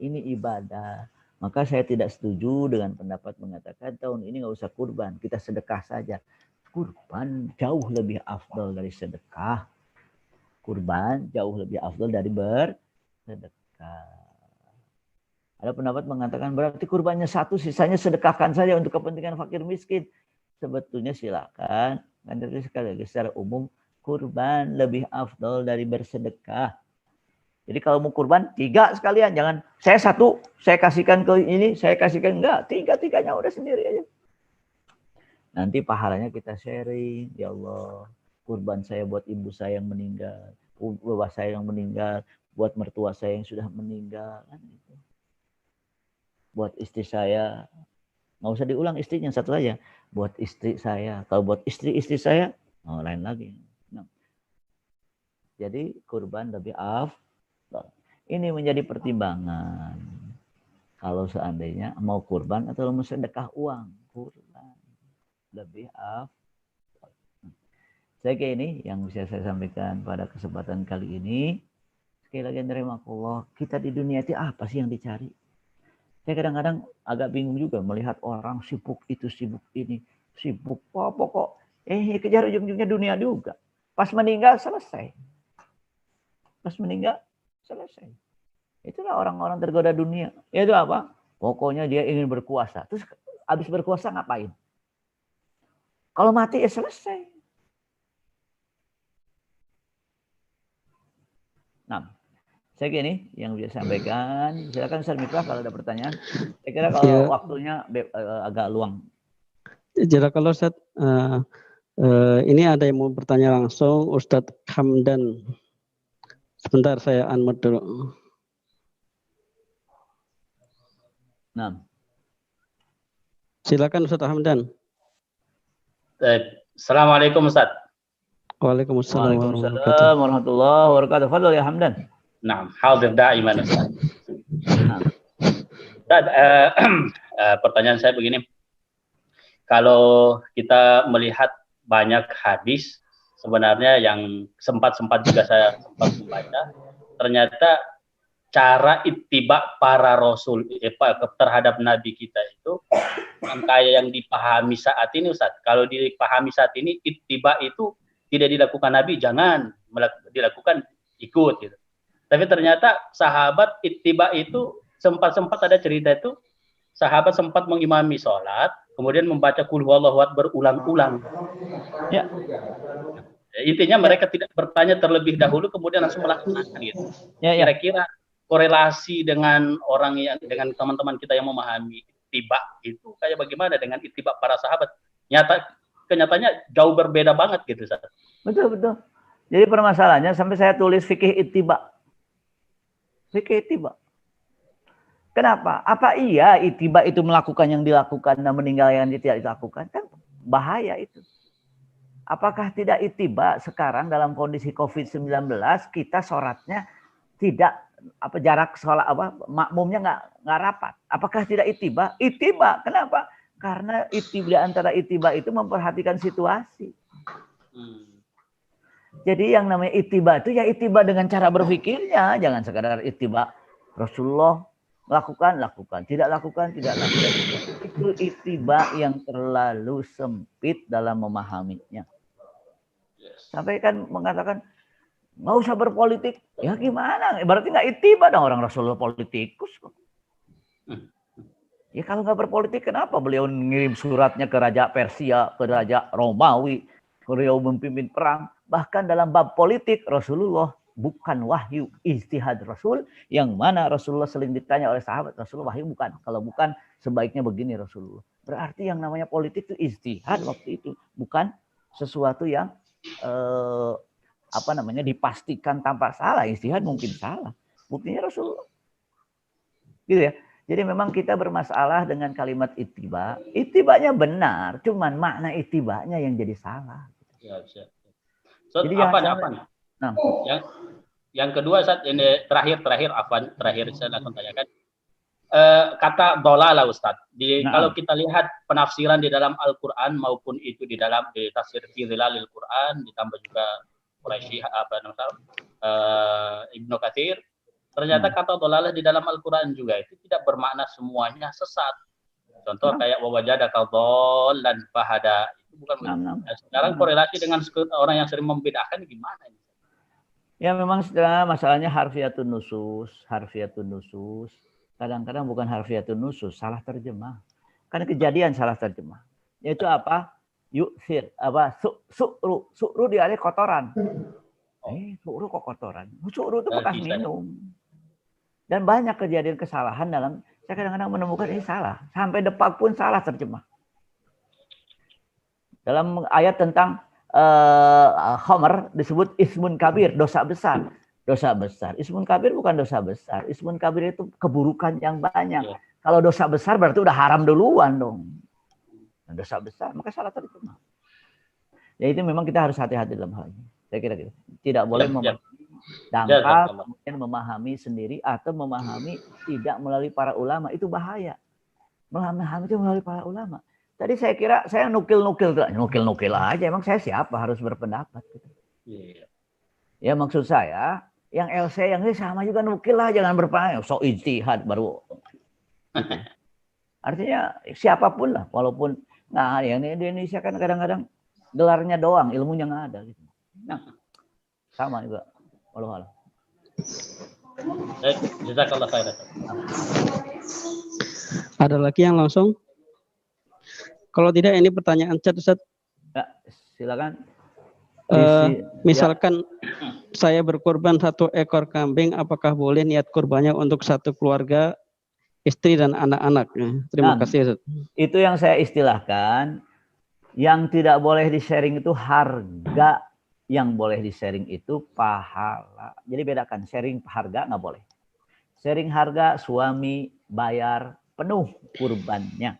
Ini ibadah. Maka saya tidak setuju dengan pendapat mengatakan tahun ini nggak usah kurban, kita sedekah saja. Kurban jauh lebih afdal dari sedekah. Kurban jauh lebih afdal dari bersedekah. Ada pendapat mengatakan berarti kurbannya satu, sisanya sedekahkan saja untuk kepentingan fakir miskin. Sebetulnya silakan. Kan dari sekali lagi secara umum kurban lebih afdal dari bersedekah. Jadi kalau mau kurban 3 sekalian, jangan saya 1, saya kasihkan ke ini, saya kasihkan enggak, 3-3-nya udah sendiri aja. Nanti pahalanya kita sharing, ya Allah, kurban saya buat ibu saya yang meninggal, bapak saya yang meninggal, buat mertua saya yang sudah meninggal, kan gitu. Buat istri saya, nggak usah diulang istrinya, 1 aja, buat istri saya, kalau buat istri saya, lain lagi. Nah, jadi kurban lebih afdal. Ini menjadi pertimbangan. Kalau seandainya mau kurban atau mau sedekah uang, kurban lebih afdal. Saya kira ini yang bisa saya sampaikan pada kesempatan kali ini. Sekali lagi Allah, kita di dunia itu apa sih yang dicari? Saya kadang-kadang agak bingung juga melihat orang sibuk itu, sibuk ini, sibuk pokok. Kejar ujung-ujungnya dunia juga. Pas meninggal selesai. Pas meninggal selesai. Itulah orang-orang tergoda dunia. Itu apa? Pokoknya dia ingin berkuasa. Terus habis berkuasa ngapain? Kalau mati ya selesai. Nah, saya kira ini yang bisa sampaikan. Silakan Ustaz Miftah kalau ada pertanyaan. Saya kira kalau waktunya agak luang. Jazakallah Ustaz. Ini ada yang mau bertanya langsung, Ustadz Hamdan. Sebentar saya unmute dulu. Nah. Silakan Ustadz Hamdan. Assalamualaikum Ustaz. Waalaikumsalam warahmatullahi wabarakatuh. Fadhil ya Hamdan. Nah, hadir daiman Ustaz. Ustaz, pertanyaan saya begini. Kalau kita melihat banyak hadis sebenarnya yang sempat juga saya sempat membaca, ternyata cara ittiba para rasul terhadap nabi kita itu kayak yang dipahami saat ini Ustaz. Kalau dipahami saat ini ittiba itu tidak dilakukan nabi, jangan dilakukan, ikut gitu. Tapi ternyata sahabat ittiba itu sempat ada cerita itu sahabat sempat mengimami sholat, kemudian membaca qul huwallahu ahad berulang-ulang. Ya. Intinya mereka tidak bertanya terlebih dahulu kemudian langsung melaksanakan gitu. Kira-kira korelasi dengan orang yang dengan teman-teman kita yang memahami ittiba itu kayak bagaimana dengan ittiba para sahabat? Kenyataannya jauh berbeda banget gitu Ustaz. Betul. Jadi permasalahannya sampai saya tulis fikih ittiba. Fikih ittiba. Kenapa? Apa iya ittiba itu melakukan yang dilakukan dan meninggal yang tidak dilakukan? Kan bahaya itu. Apakah tidak ittiba sekarang dalam kondisi COVID-19 kita sholatnya tidak jarak sholat makmumnya nggak rapat? Apakah tidak ittiba? Ittiba. Kenapa? Karena antara ittiba itu memperhatikan situasi. Jadi yang namanya ittiba itu ya ittiba dengan cara berpikirnya, jangan sekadar ittiba Rasulullah lakukan, tidak lakukan. Itu ittiba yang terlalu sempit dalam memahaminya. Sampai kan mengatakan nggak usah berpolitik, ya gimana? Berarti nggak ittiba dong, orang Rasulullah politikus kok. Ya kalau nggak berpolitik, kenapa beliau ngirim suratnya ke Raja Persia, ke Raja Romawi, beliau memimpin perang. Bahkan dalam bab politik Rasulullah bukan wahyu, ijtihad Rasul, yang mana Rasulullah sering ditanya oleh sahabat, Rasulullah wahyu bukan. Kalau bukan, sebaiknya begini Rasulullah. Berarti yang namanya politik itu ijtihad waktu itu, bukan sesuatu yang dipastikan tanpa salah. Ijtihad mungkin salah. Buktinya Rasulullah. Gitu ya. Jadi memang kita bermasalah dengan kalimat ittiba. Ittibanya benar, cuman makna ittibanya yang jadi salah. Ya, so, jadi apa? Nah, yang kedua saat ini terakhir saya akan tanyakan kata dolala Ustaz. Kalau kita lihat penafsiran di dalam Al-Quran maupun itu di dalam tafsir Zilalil Quran ditambah juga Quraisy Ibnu Katsir, ternyata kata dolalah di dalam Al-Quran juga itu tidak bermakna semuanya sesat. Contoh kayak wawajadaka dhallan fahada, itu bukan. Sekarang korelasi dengan orang yang sering membedahkan gimana ini? Ya memang setelah masalahnya harfiatun nusus. Kadang-kadang bukan harfiatun nusus, salah terjemah. Karena kejadian salah terjemah. Yaitu apa? Yuksir, apa? Su'ru dialih kotoran. Su'ru kok kotoran? Su'ru itu bekas minum. Dan banyak kejadian kesalahan dalam, saya kadang-kadang menemukan ini salah. Sampai depak pun salah terjemah. Dalam ayat tentang Khomer disebut ismun kabir, dosa besar. Dosa besar. Ismun kabir bukan dosa besar. Ismun kabir itu keburukan yang banyak. Ya. Kalau dosa besar berarti udah haram duluan dong. Nah, dosa besar, maka salah terjemah. Ya itu memang kita harus hati-hati dalam hal ini. Saya kira gitu. Tidak boleh dangkal, kemudian memahami sendiri atau memahami tidak melalui para ulama. Itu bahaya. Memahami itu melalui para ulama. Tadi saya kira saya nukil aja. Emang saya siapa harus berpendapat? Gitu. Ya maksud saya, yang LC yang ini sama juga nukil lah, jangan berpendapat. So ijtihad baru. Gitu. Artinya siapapun lah, walaupun nah yang di Indonesia kan kadang-kadang gelarnya doang, ilmunya nggak ada. Gitu. Nah, sama juga. Wallahualam. Jazakallah khairan. Ada lagi yang langsung? Kalau tidak ini pertanyaan chat Ustaz. Ya, silakan. Misalkan saya berkorban 1 ekor kambing, apakah boleh niat kurbannya untuk satu keluarga, istri dan anak-anak? Terima kasih Ustaz. Itu yang saya istilahkan. Yang tidak boleh di-sharing itu harga, yang boleh di-sharing itu pahala. Jadi bedakan, sharing harga nggak boleh. Sharing harga suami bayar penuh kurbannya.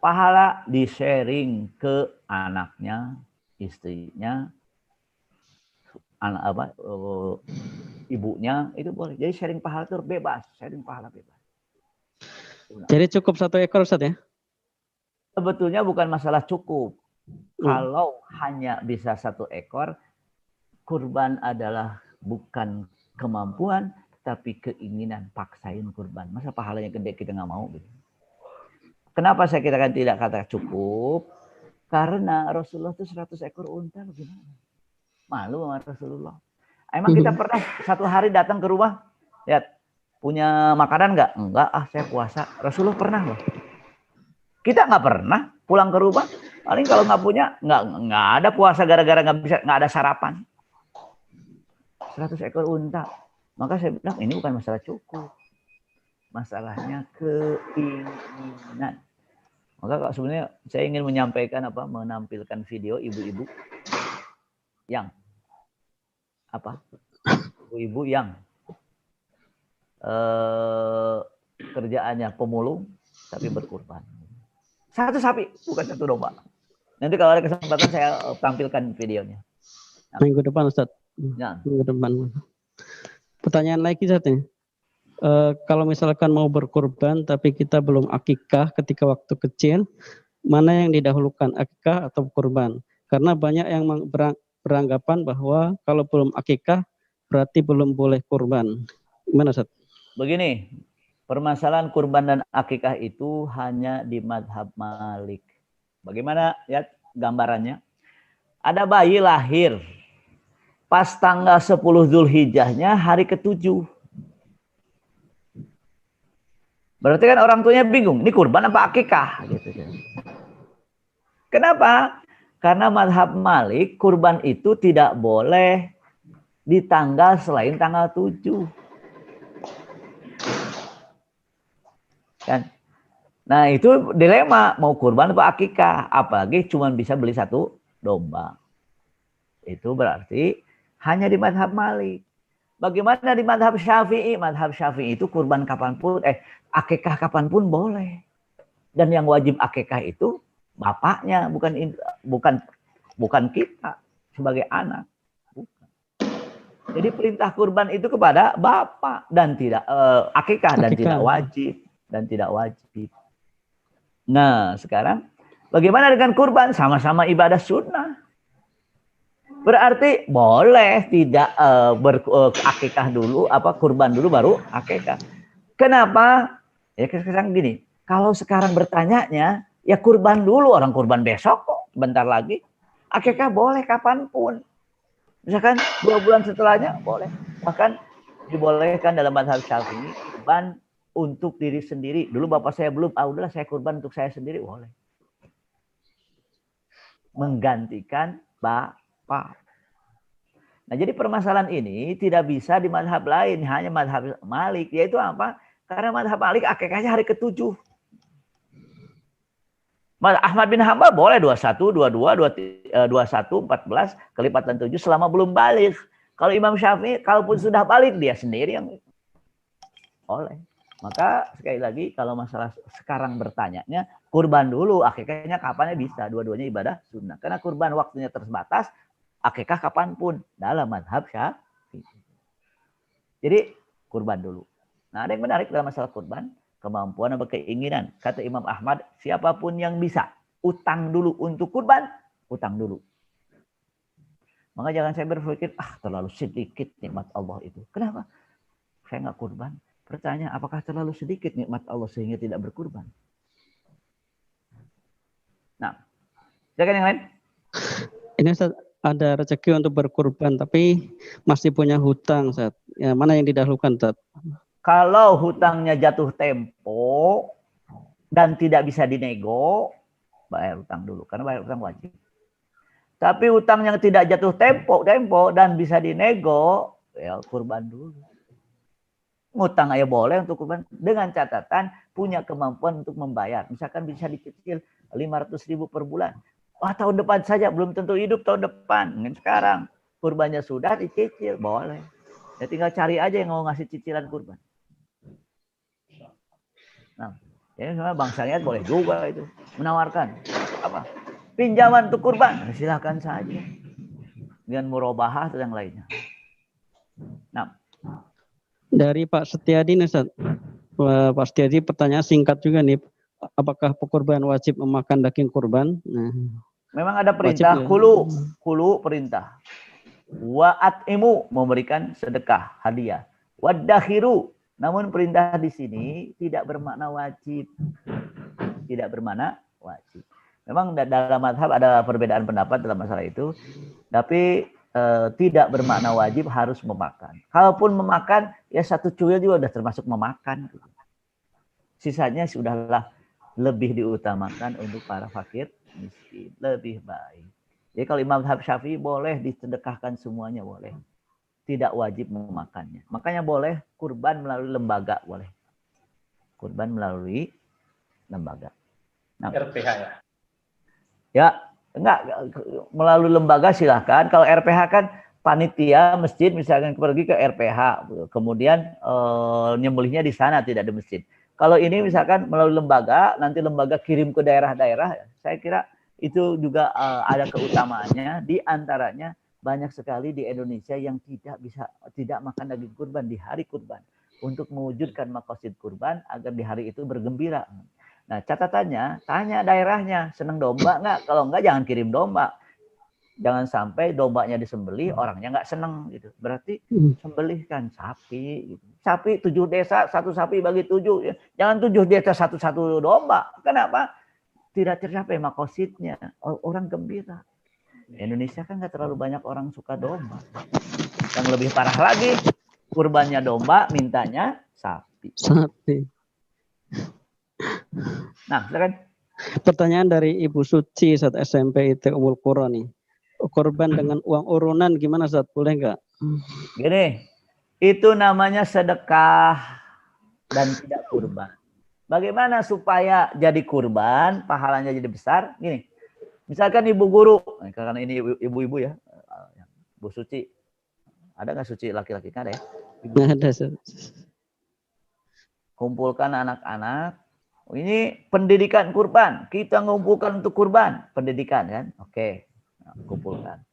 Pahala di-sharing ke anaknya, istrinya, ibunya, itu boleh. Jadi sharing pahala itu bebas, sharing pahala bebas. Jadi cukup 1 ekor Ustaz ya? Sebetulnya bukan masalah cukup. Kalau hanya bisa 1 ekor, kurban adalah bukan kemampuan, tapi keinginan paksain kurban. Masa pahalanya gede kita nggak mau gitu. Kenapa saya katakan tidak kata cukup? Karena Rasulullah itu 100 ekor unta, gimana? Malu sama Rasulullah. Emang kita pernah satu hari datang ke rumah, lihat, punya makanan nggak? Enggak, saya puasa. Rasulullah pernah loh. Kita nggak pernah pulang ke rumah. Paling kalau nggak punya, nggak ada puasa gara-gara nggak ada sarapan. 100 ekor unta. Maka saya bilang ini bukan masalah cukup. Masalahnya keinginan. Maka sebenarnya saya ingin menyampaikan menampilkan video ibu-ibu yang ibu-ibu yang kerjaannya pemulung tapi berkurban. 1 sapi, bukan 1 domba. Nanti kalau ada kesempatan saya tampilkan videonya. Minggu depan Ustaz. Ya. Minggu depan. Pertanyaan lagi Ustaz ini. Kalau misalkan mau berkurban tapi kita belum akikah ketika waktu kecil, mana yang didahulukan, akikah atau kurban? Karena banyak yang beranggapan bahwa kalau belum akikah berarti belum boleh kurban. Gimana Ustaz? Begini, permasalahan kurban dan akikah itu hanya di mazhab Malik. Bagaimana ya gambarannya? Ada bayi lahir pas tanggal 10 Zulhijjahnya hari ke-7. Berarti kan orang tuanya bingung, ini kurban apa akikah? Gitu. Kenapa? Karena mazhab Malik, kurban itu tidak boleh di tanggal selain tanggal 7. Kan? Nah itu dilema, mau kurban apa akikah? Apalagi cuma bisa beli 1 domba. Itu berarti hanya di mazhab Malik. Bagaimana di mazhab Syafi'i? Mazhab Syafi'i itu kurban kapanpun, akikah kapanpun boleh. Dan yang wajib akikah itu bapaknya, bukan kita sebagai anak. Bukan. Jadi perintah kurban itu kepada bapak dan tidak akikah dan tidak wajib. Nah sekarang bagaimana dengan kurban? Sama-sama ibadah sunnah. Berarti boleh tidak akikah dulu, kurban dulu baru akikah. Kenapa? Ya sekarang gini, kalau sekarang bertanyanya, ya kurban dulu, orang kurban besok kok, bentar lagi. Akikah boleh kapanpun. Misalkan 2 bulan setelahnya boleh. Bahkan dibolehkan dalam mazhab Syafi'i kurban untuk diri sendiri. Dulu bapak saya belum, udahlah saya kurban untuk saya sendiri, boleh. Menggantikan bapak. Nah, jadi permasalahan ini tidak bisa di mazhab lain, hanya mazhab Malik, yaitu apa? Karena mazhab Malik akikahnya hari ke-7. Ahmad bin Hambal boleh 21, 22, 21, 14, kelipatan 7 selama belum balik. Kalau Imam Syafi'i, kalaupun sudah balik, dia sendiri yang boleh. Maka sekali lagi, kalau masalah sekarang bertanyanya, kurban dulu, akikahnya kapannya bisa. Dua-duanya ibadah sunnah. Karena kurban waktunya terbatas, akikah kapanpun dalam mazhab Syafi'i. Jadi kurban dulu. Nah, ada yang menarik dalam masalah kurban, kemampuan atau keinginan. Kata Imam Ahmad, siapapun yang bisa utang dulu untuk kurban, utang dulu. Maka jangan saya berpikir, terlalu sedikit nikmat Allah itu. Kenapa? Saya nggak kurban. Pertanyaan, apakah terlalu sedikit nikmat Allah sehingga tidak berkurban? Nah, silakan yang lain. Ini Ustaz, ada rezeki untuk berkurban, tapi masih punya hutang, Ustaz. Ya, mana yang didahulukan, Ustaz? Kalau hutangnya jatuh tempo dan tidak bisa dinego, bayar hutang dulu. Karena bayar hutang wajib. Tapi hutang yang tidak jatuh tempo dan bisa dinego, ya kurban dulu. Ngutang aja boleh untuk kurban. Dengan catatan punya kemampuan untuk membayar. Misalkan bisa dicicil 500.000 per bulan. Tahun depan saja, belum tentu hidup tahun depan. Sekarang kurbannya sudah dicicil, boleh. Ya tinggal cari aja yang mau ngasih cicilan kurban. Nah, jadi sebenarnya Bang Syariat boleh juga itu menawarkan apa? Pinjaman untuk kurban, silakan saja. Dengan murabahah atau yang lainnya. Nah, dari Pak Setiadi nih, Ustaz. Pak Setiadi pertanyaan singkat juga nih. Apakah pekurban wajib memakan daging kurban? Nah, memang ada perintah kulu perintah. Wa at'imu memberikan sedekah, hadiah. Wadakhiru, namun perintah di sini tidak bermakna wajib. Tidak bermakna wajib. Memang dalam mazhab ada perbedaan pendapat dalam masalah itu. Tapi tidak bermakna wajib harus memakan. Kalaupun memakan, ya 1 cuil juga sudah termasuk memakan. Sisanya sudahlah lebih diutamakan untuk para fakir miskin. Lebih baik. Jadi kalau Imam Syafi'i boleh disedekahkan semuanya, boleh. Tidak wajib memakannya. Makanya boleh kurban melalui lembaga, boleh. Kurban melalui lembaga. Nah, RPH ya? Ya, enggak, melalui lembaga silahkan. Kalau RPH kan panitia masjid misalkan pergi ke RPH, kemudian nyembelihnya di sana, tidak di masjid. Kalau ini misalkan melalui lembaga, nanti lembaga kirim ke daerah-daerah, saya kira itu juga ada keutamaannya. Di antaranya banyak sekali di Indonesia yang tidak makan daging kurban di hari kurban, untuk mewujudkan maqasid kurban agar di hari itu bergembira. Nah, catatannya, tanya daerahnya, senang domba nggak? Kalau nggak, jangan kirim domba. Jangan sampai dombanya disembelih, orangnya nggak senang gitu. Berarti sembelihkan sapi. Gitu. Sapi 7 desa, 1 sapi bagi 7. Jangan 7 desa 1 domba. Kenapa? Tidak tercapai maqasidnya. Orang gembira. Indonesia kan nggak terlalu banyak orang suka domba. Yang lebih parah lagi, kurbannya domba, mintanya sapi. Nah, silakan. Pertanyaan dari Ibu Suci saat SMP itu Ummul Qura nih. Korban dengan uang urunan gimana, Ustaz? Boleh nggak? Gini, itu namanya sedekah dan tidak kurban. Bagaimana supaya jadi kurban, pahalanya jadi besar? Gini, misalkan ibu guru, karena ini ibu-ibu ya, Bu Suci, ada nggak Suci laki-laki? Kan ada ya? Ada, Ustaz. Kumpulkan anak-anak. Ini pendidikan kurban. Kita ngumpulkan untuk kurban. Pendidikan kan? Oke. Nah, kumpulkan.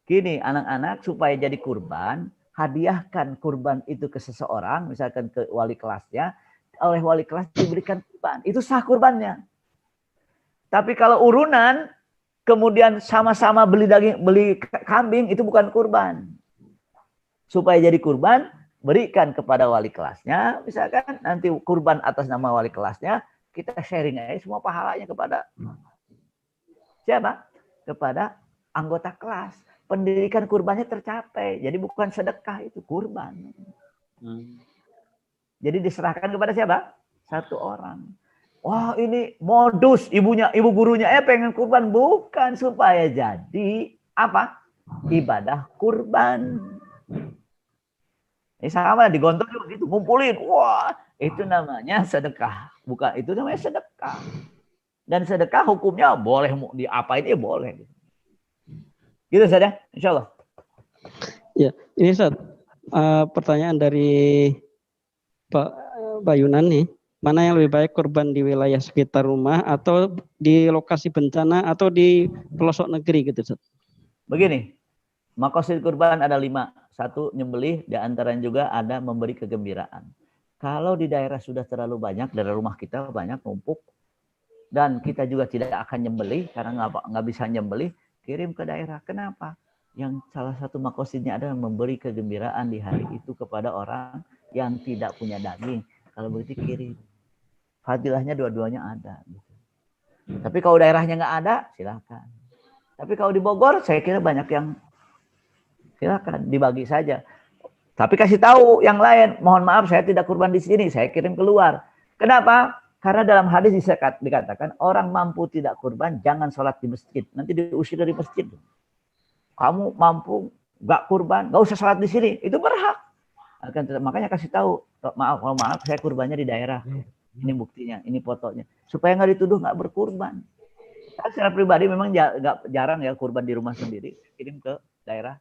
Gini, anak-anak supaya jadi kurban, hadiahkan kurban itu ke seseorang, misalkan ke wali kelasnya. Oleh wali kelas diberikan kurban. Itu sah kurbannya. Tapi kalau urunan, kemudian sama-sama beli daging, beli kambing, itu bukan kurban. Supaya jadi kurban, berikan kepada wali kelasnya, misalkan nanti kurban atas nama wali kelasnya, kita sharing aja semua pahalanya kepada siapa? Kepada anggota kelas. Pendidikan kurbannya tercapai. Jadi bukan sedekah, itu kurban. Jadi diserahkan kepada siapa? Satu orang. Wah, ini modus ibu gurunya pengen kurban, bukan, supaya jadi apa? Ibadah kurban. Ini sama digontok juga gitu, ngumpulin. Wah, itu namanya sedekah. Bukan, itu namanya sedekah. Dan sedekah hukumnya boleh diapain ya boleh. Gitu saja, insya Allah. Ya, ini Ustaz, pertanyaan dari Pak Bayunan nih. Mana yang lebih baik, kurban di wilayah sekitar rumah atau di lokasi bencana atau di pelosok negeri gitu Ustaz? Begini, maqasid kurban ada 5. 1, nyembelih, di antaranya juga ada memberi kegembiraan. Kalau di daerah sudah terlalu banyak, dari rumah kita banyak numpuk, dan kita juga tidak akan nyembelih karena nggak bisa nyembelih, kirim ke daerah. Kenapa? Yang salah satu maqasidnya adalah memberi kegembiraan di hari itu kepada orang yang tidak punya daging. Kalau begitu kirim. Fadilahnya dua-duanya ada. Tapi kalau daerahnya nggak ada, silakan. Tapi kalau di Bogor, saya kira banyak yang silakan dibagi saja. Tapi kasih tahu yang lain, mohon maaf saya tidak kurban di sini, saya kirim keluar. Kenapa? Karena dalam hadis dikatakan orang mampu tidak kurban jangan sholat di masjid, nanti diusir dari masjid. Kamu mampu nggak kurban, nggak usah sholat di sini, itu berhak. Makanya kasih tahu, maaf saya kurbannya di daerah. Ini buktinya, ini fotonya, supaya nggak dituduh nggak berkurban. Saya secara pribadi memang jarang ya kurban di rumah sendiri, kirim ke daerah.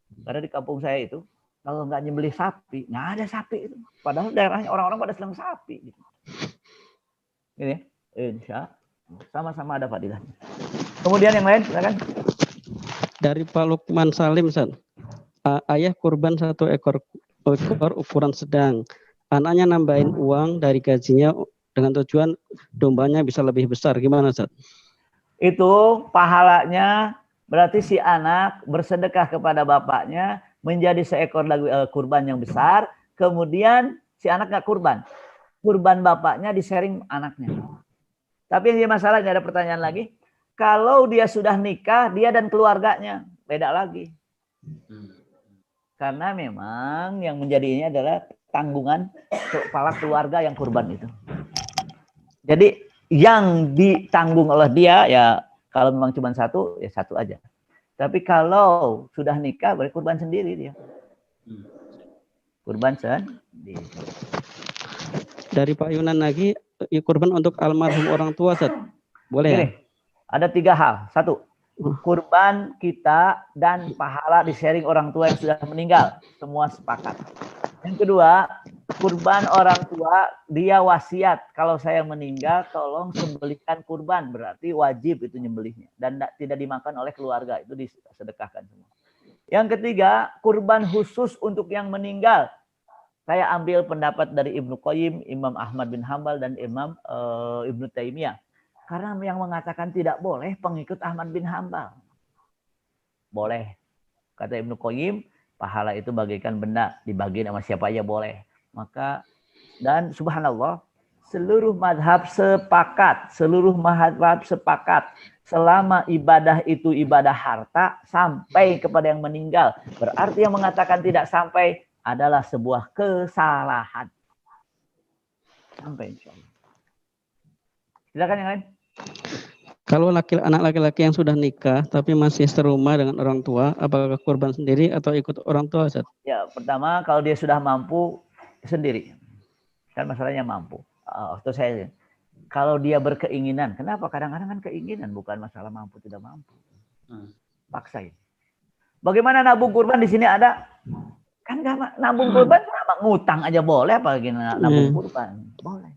Karena di kampung saya itu kalau nggak nyembelih sapi, nggak ada sapi itu. Padahal daerahnya orang-orang pada senang sapi. Gitu. Ini, insya sama-sama ada fadilahnya. Kemudian yang lain, silakan. Dari Pak Lukman Salim, Ustaz. Ayah kurban 1 ekor ukuran sedang. Anaknya nambahin uang dari gajinya dengan tujuan dombanya bisa lebih besar. Gimana, Ustaz? Itu pahalanya berarti si anak bersedekah kepada bapaknya menjadi seekor kurban yang besar. Kemudian si anak nggak kurban. Kurban bapaknya di-sharing anaknya. Tapi yang masalahnya ada pertanyaan lagi. Kalau dia sudah nikah, dia dan keluarganya beda lagi. Karena memang yang menjadi ini adalah tanggungan kepala keluarga yang kurban itu. Jadi yang ditanggung oleh dia ya kalau memang cuma 1 ya 1 aja. Tapi kalau sudah nikah boleh kurban sendiri dia. Kurban sendiri. Dari Pak Yunan lagi, kurban untuk almarhum orang tua, Ustaz. Boleh ya? Ada 3 hal. 1, kurban kita dan pahala di-sharing orang tua yang sudah meninggal. Semua sepakat. Yang kedua, kurban orang tua, dia wasiat. Kalau saya meninggal, tolong sembelihkan kurban. Berarti wajib itu nyembelihnya. Dan tidak dimakan oleh keluarga. Itu disedekahkan semua. Yang ketiga, kurban khusus untuk yang meninggal. Saya ambil pendapat dari Ibnu Qayyim, Imam Ahmad bin Hambal, dan Imam Ibnu Taimiyah. Karena yang mengatakan tidak boleh pengikut Ahmad bin Hambal. Boleh. Kata Ibnu Qayyim, pahala itu bagaikan benda, dibagi sama siapa aja boleh. Maka, dan subhanallah, seluruh madhab sepakat, selama ibadah itu ibadah harta sampai kepada yang meninggal. Berarti yang mengatakan tidak sampai adalah sebuah kesalahan. Sampai insya Allah. Silakan yang lain. Kalau anak laki-laki yang sudah nikah tapi masih serumah dengan orang tua, apakah kurban sendiri atau ikut orang tua, Ustaz? Ya, pertama kalau dia sudah mampu sendiri. Kan masalahnya mampu. Terus saya kalau dia berkeinginan, kenapa? Kadang-kadang kan keinginan bukan masalah mampu tidak mampu. Paksain. Bagaimana nabung kurban di sini ada? Kan nggak nabung kurban sama ngutang aja boleh, apalagi nabung kurban boleh.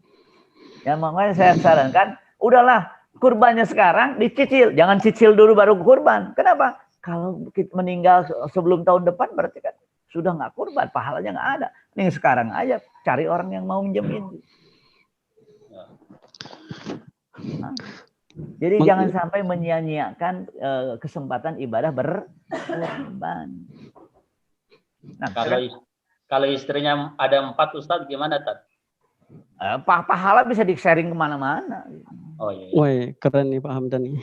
Ya makanya saya sarankan, udahlah kurbannya sekarang dicicil, jangan cicil dulu baru kurban. Kenapa? Kalau meninggal sebelum tahun depan berarti kan sudah nggak kurban, pahalanya nggak ada. Nih sekarang aja cari orang yang mau minjemin. Jadi jangan sampai menyia-nyiakan kesempatan ibadah berkurban. Nah, kalau istrinya ada 4 Ustadz gimana, Tad? Pahala bisa di-sharing kemana-mana. Oh iya. Woi, keren nih Pak Hamdan nih.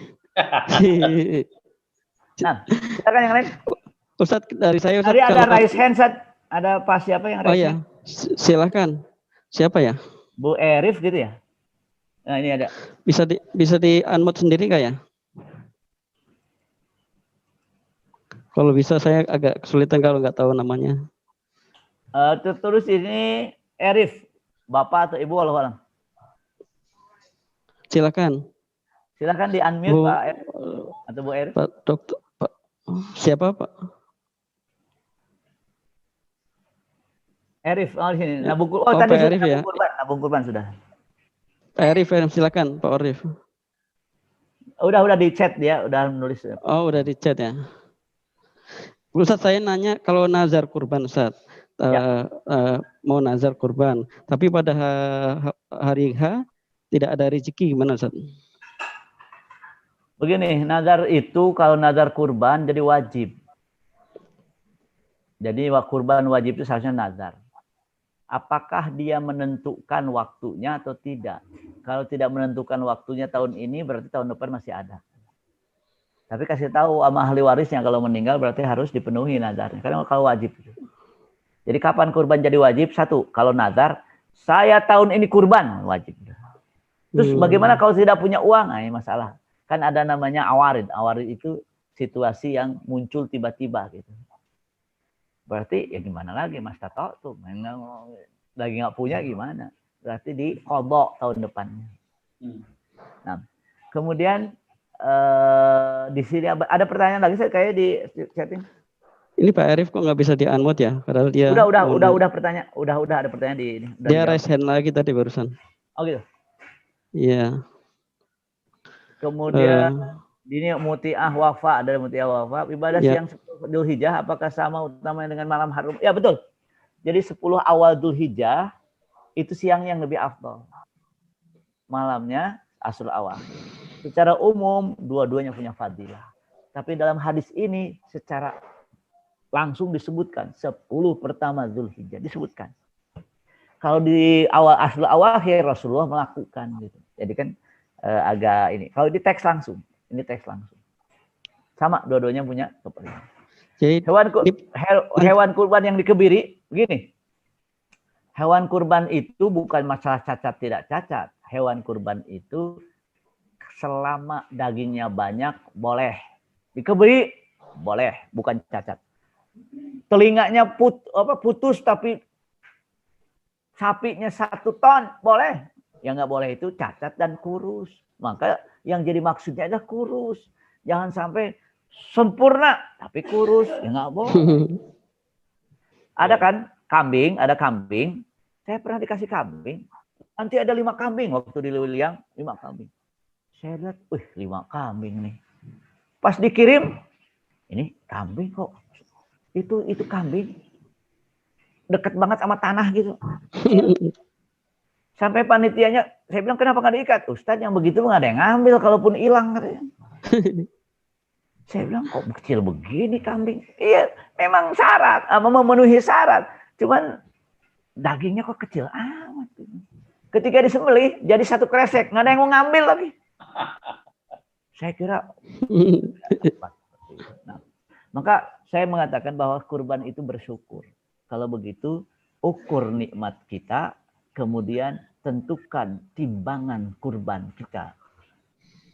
Nah, silakan yang lain. Ustadz, dari saya Ustadz. Tadi ada raise hand, Ustadz. Ada Pak siapa yang raise hand? Oh iya, silakan. Siapa ya? Bu Erif gitu ya? Nah, ini ada. Bisa di unmute sendiri nggak ya? Kalau bisa, saya agak kesulitan kalau nggak tahu namanya. Terus ini Erif, Bapak atau Ibu, wallahualam. Silakan. Silakan di unmute Pak Erif atau Bu Erif. Pak Dokter, Pak siapa Pak? Erif, oh di sini. Nabung kurban. Oh, Tadi Pak sudah Erif ya? nabung kurban sudah. Pak Arif, silakan Pak Arif. Udah di chat dia, udah menulis. Oh, udah di chat ya. Ustadz, saya nanya kalau nazar kurban Ustadz. Mau nazar kurban, tapi pada hari H tidak ada rezeki, gimana Ustadz? Begini, nazar itu kalau nazar kurban jadi wajib. Jadi kurban wajib itu seharusnya nazar. Apakah dia menentukan waktunya atau tidak? Kalau tidak menentukan waktunya tahun ini, berarti tahun depan masih ada. Tapi kasih tahu sama ahli warisnya kalau meninggal berarti harus dipenuhi nazarnya. Karena kalau wajib. Jadi kapan kurban jadi wajib? 1, kalau nazar, saya tahun ini kurban, wajib. Terus bagaimana kalau tidak punya uang? Nah, ini masalah. Kan ada namanya awarid. Awarid itu situasi yang muncul tiba-tiba gitu. Berarti ya gimana lagi Mas Tato tuh, lagi nggak punya gimana? Berarti di qadha tahun depannya. Nah, kemudian di sini ada pertanyaan lagi saya kayak di chatting. Ini Pak Arif kok nggak bisa di unmute ya? Padahal dia udah pertanyaan, udah ada pertanyaan di ini. Dia raise hand lagi tadi barusan. Oh gitu. Iya. Kemudian ini muti'ah wafa, ada muti'ah wafa, ibadah siang 10 Dzulhijjah apakah sama utamanya dengan malam haram? Ya betul. Jadi 10 awal Dzulhijjah itu siang yang lebih afdal. Malamnya Asrul Awal. Secara umum dua-duanya punya fadilah. Tapi dalam hadis ini secara langsung disebutkan 10 pertama Dzulhijjah disebutkan. Kalau di awal Asrul Awakhir Rasulullah melakukan gitu. Jadi kan agak ini. Kalau di teks langsung, ini teks langsung. Sama dua-duanya punya keperluan. Jadi hewan kurban yang dikebiri begini. Hewan kurban itu bukan masalah cacat tidak cacat. Hewan kurban itu selama dagingnya banyak boleh dikebiri, boleh, bukan cacat. Telinganya putus tapi sapinya 1 ton, boleh. Yang nggak boleh itu cacat dan kurus. Maka yang jadi maksudnya adalah kurus. Jangan sampai sempurna tapi kurus, ya nggak boleh. Ada kan kambing, ada kambing. Saya pernah dikasih kambing. Nanti ada 5 kambing waktu di Lewiliang, 5 kambing. Saya lihat, 5 kambing nih. Pas dikirim, ini kambing kok. Itu kambing. Deket banget sama tanah gitu. Sampai panitianya, saya bilang kenapa nggak diikat? Ustadz yang begitu nggak ada yang ngambil kalaupun hilang katanya. Saya bilang kok kecil begini kambing. Iya, memang syarat, memenuhi syarat. Cuman dagingnya kok kecil amat. Ketika disembelih jadi 1 kresek, nggak ada yang mau ngambil lagi. Saya kira. Nah, maka saya mengatakan bahwa kurban itu bersyukur. Kalau begitu, ukur nikmat kita, kemudian tentukan timbangan kurban kita.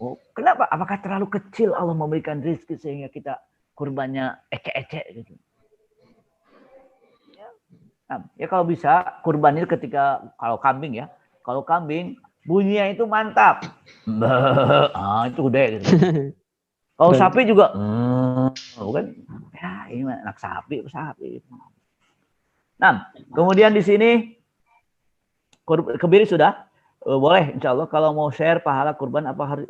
Oh, kenapa? Apakah terlalu kecil Allah memberikan rezeki sehingga kita kurbannya ecek-ecek gitu? Ya kalau bisa kurban itu ketika kalau kambing ya, kalau kambing bunyinya itu mantap, itu udah gitu. Kalau sapi juga, bukan? Ya ini anak sapi. Nah, kemudian di sini kebiri sudah. Boleh insya Allah kalau mau share pahala kurban apa harus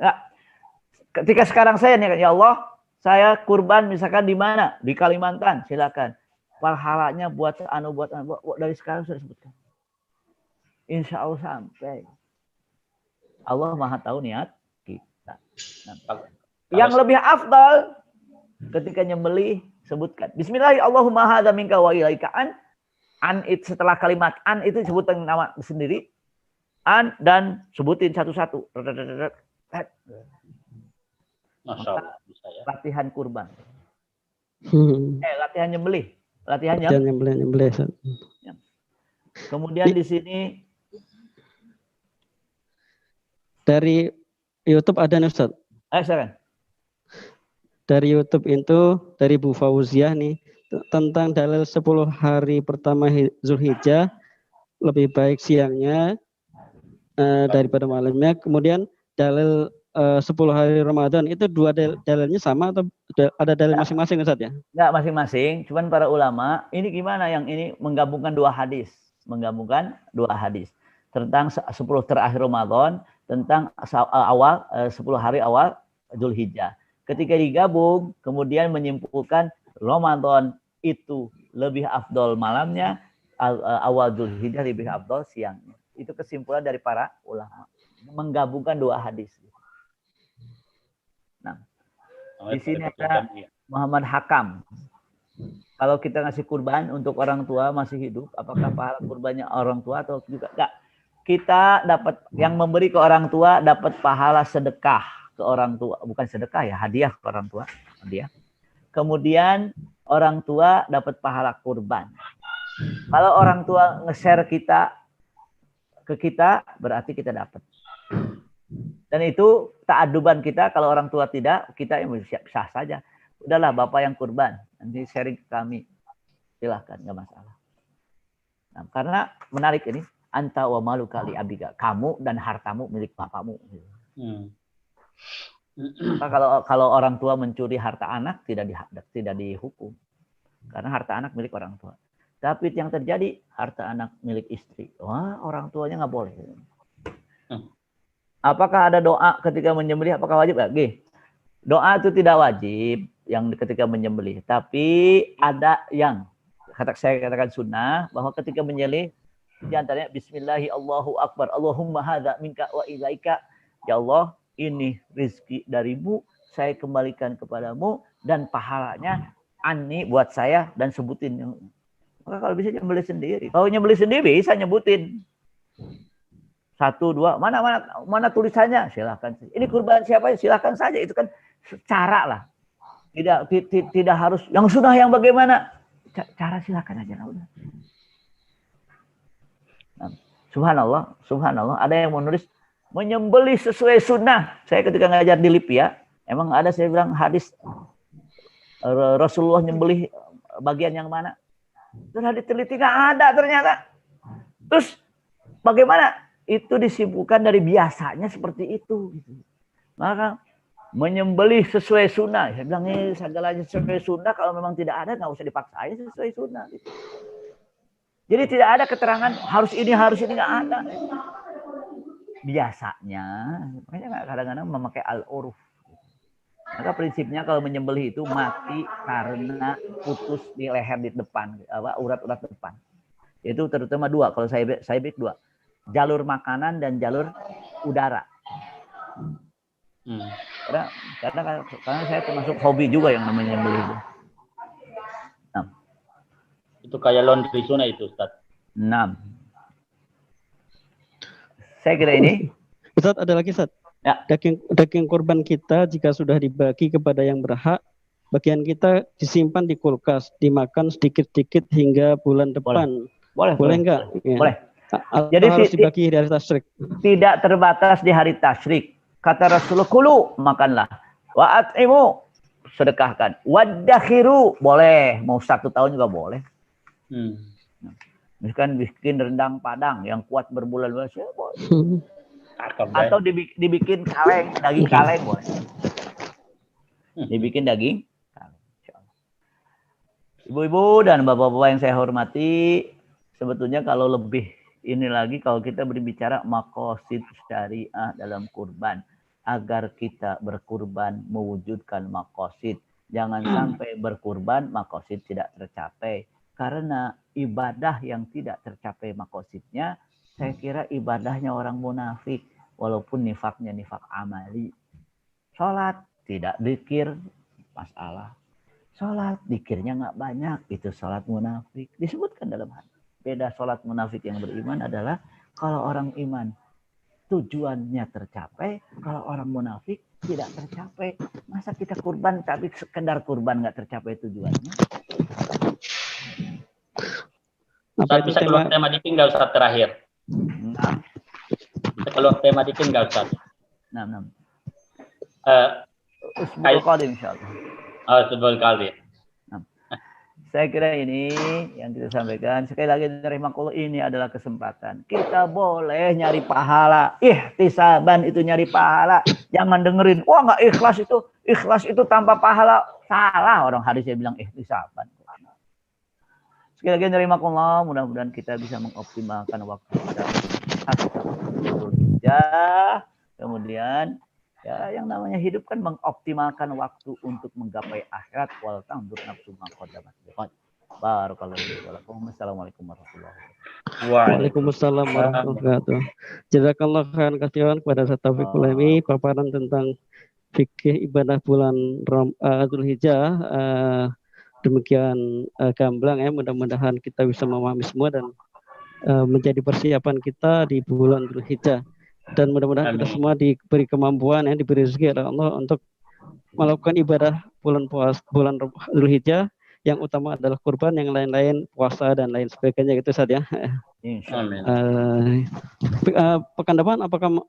ketika sekarang saya nih ya Allah saya kurban misalkan di mana di Kalimantan silakan pahalanya buat dari sekarang sudah sebutkan insya Allah sampai Allah maha tahu niat kita. Yang lebih afdal ketika nyembelih sebutkan Bismillahirrahmanirrahim hadza minka wa ilaika an itu setelah kalimat an itu sebutin nama sendiri an dan sebutin satu-satu. Masya Allah, bisa ya. Latihan kurban. Latihan nyembelih. Latihan nyembelih. Kemudian di sini dari YouTube ada nih Ustaz. Silakan. Dari YouTube itu dari Bu Fauziah nih tentang dalil 10 hari pertama Zulhijjah lebih baik siangnya daripada malamnya. Kemudian dalil 10 hari Ramadan itu dua dalilnya sama atau ada dalil masing-masing Ustaz ya? Enggak masing-masing, cuman para ulama ini gimana yang ini menggabungkan dua hadis tentang 10 terakhir Ramadan, tentang awal 10 hari awal Zulhijjah. Ketika digabung kemudian menyimpulkan Ramadan itu lebih afdol malamnya, awal Zulhijjah lebih afdol siangnya. Itu kesimpulan dari para ulama menggabungkan dua hadis. Nah, di sini ada Muhammad Hakam. Kalau kita ngasih kurban untuk orang tua masih hidup, apakah pahala kurbannya orang tua atau juga enggak? Kita dapat yang memberi ke orang tua dapat pahala sedekah ke orang tua, bukan sedekah ya, hadiah ke orang tua, hadiah. Kemudian orang tua dapat pahala kurban. Kalau orang tua nge-share kita ke kita, berarti kita dapat. Dan itu ta'aduban kita, kalau orang tua tidak, kita yang sah saja. Udahlah Bapak yang kurban, nanti sharing ke kami. Silahkan, nggak masalah. Nah, karena menarik ini, anta wa malu kali abiga. Kamu dan hartamu milik bapakmu. Nah, kalau orang tua mencuri harta anak, tidak dihukum. Karena harta anak milik orang tua. Tapi yang terjadi, harta anak milik istri. Wah, orang tuanya nggak boleh. Apakah ada doa ketika menyembelih? Apakah wajib? Doa itu tidak wajib yang ketika menyembelih. Tapi ada yang saya katakan sunnah bahwa ketika menyembelih di antaranya Bismillahi Allahu Akbar. Allahumma hadza minka wa ilaika. Ya Allah, ini rezeki darimu, saya kembalikan kepadamu dan pahalanya ani buat saya dan sebutin. Maka kalau bisa nyembelih sendiri. Kalau nyembelih sendiri bisa nyebutin. 1, 2, mana tulisannya? Silahkan. Ini kurban siapa? Silahkan saja. Itu kan cara lah. Tidak harus yang sunnah yang bagaimana. Cara silahkan aja lah udah. Nah, subhanallah. Ada yang menulis menyembelih sesuai sunnah. Saya ketika ngajar di Lipia, emang ada saya bilang hadis Rasulullah nyembelih bagian yang mana? Setelah diteliti nggak ada ternyata. Terus bagaimana? Itu disimpulkan dari biasanya seperti itu. Maka menyembelih sesuai sunnah. Saya bilang segalanya sesuai sunnah. Kalau memang tidak ada nggak usah dipaksain sesuai sunnah. Jadi tidak ada keterangan harus ini nggak ada. Biasanya, makanya kadang-kadang memakai al-uruf. Maka prinsipnya kalau menyembelih itu mati karena putus di leher di depan, urat-urat depan. Itu terutama dua. Kalau saya beri dua. Jalur makanan dan jalur udara. Karena saya termasuk hobi juga yang namanya nyembelih itu. Nah. Itu kayak laundry sunnah itu, Ustaz. 6. Saya kira ini. Ustaz, ada lagi Ustaz. Ya. Daging kurban kita jika sudah dibagi kepada yang berhak, bagian kita disimpan di kulkas, dimakan sedikit-sedikit hingga bulan depan. Boleh enggak? Ya. Boleh. Jadi harus dibagi di hari tasyrik. Tidak terbatas di hari tasyrik. Kata Rasulullah, kulu makanlah. Wa at'imu sedekahkan. Wadakhiru boleh. Mau 1 tahun juga boleh. Misalkan bikin rendang Padang yang kuat berbulan-bulan boleh. Atau dibikin kaleng, daging kaleng boleh. Dibikin daging kaleng. Ibu-ibu dan bapak-bapak yang saya hormati, sebetulnya kalau lebih ini lagi kalau kita berbicara maqasid syariah dalam kurban, agar kita berkurban mewujudkan maqasid. Jangan sampai berkurban maqasid tidak tercapai. Karena ibadah yang tidak tercapai maqasidnya, saya kira ibadahnya orang munafik. Walaupun nifaknya nifak amali. Sholat tidak dzikir, masalah. Sholat dzikirnya nggak banyak, itu sholat munafik. Disebutkan dalam hadis. Beda sholat munafik yang beriman adalah kalau orang iman tujuannya tercapai, kalau orang munafik tidak tercapai. Masa kita kurban tapi sekedar kurban nggak tercapai tujuannya? Ustaz, bisa keluar tema dikit nggak Ustaz terakhir? Nah. Bisa keluar tema dikit nggak Ustaz? Nah. Usbul Qadim insyaallah. Usbul Qadim. Saya kira ini yang kita sampaikan. Sekali lagi rahimakumullah, ini adalah kesempatan. Kita boleh nyari pahala. Ihtisaban itu nyari pahala. Jangan dengerin, wah nggak ikhlas itu. Ikhlas itu tanpa pahala. Salah orang hadisnya bilang ihtisaban. Sekali lagi rahimakumullah, mudah-mudahan kita bisa mengoptimalkan waktu kita. Kemudian ya, yang namanya hidup kan mengoptimalkan waktu untuk menggapai akhirat. Wal tanzur nafsu ma qaddamat lighad. Barakallahu fiikum. Assalamualaikum warahmatullahi wabarakatuh. Waalaikumsalam warahmatullahi wabarakatuh. Jazakallahu khairan katsiran kepada Ustaz Taufik Ulemi, paparan tentang fikih ibadah bulan Dzulhijjah. Demikian gamblang ya, mudah-mudahan kita bisa memahami semua dan menjadi persiapan kita di bulan Dzulhijjah. Dan mudah-mudahan kita semua diberi kemampuan, ya, diberi rezeki oleh Allah untuk melakukan ibadah bulan Dzulhijjah, yang utama adalah kurban, yang lain-lain puasa dan lain sebagainya gitu Ustaz ya. Pekan depan apakah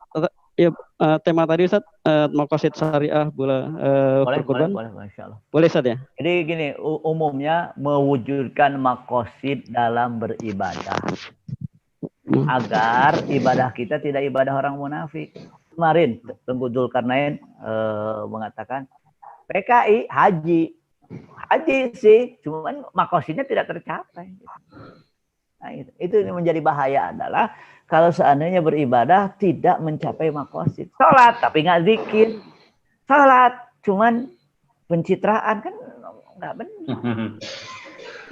tema tadi Ustaz, maqasid syariah berkurban? Boleh, insyaallah. Boleh Ustaz ya. Jadi gini, umumnya mewujudkan maqasid dalam beribadah agar ibadah kita tidak ibadah orang munafik. Kemarin Tengku Dzulkarnain mengatakan PKI haji sih, cuman makosidnya tidak tercapai. Nah, itu menjadi bahaya adalah kalau seandainya beribadah tidak mencapai makosid. Sholat tapi nggak zikir, sholat cuman pencitraan, kan nggak benar.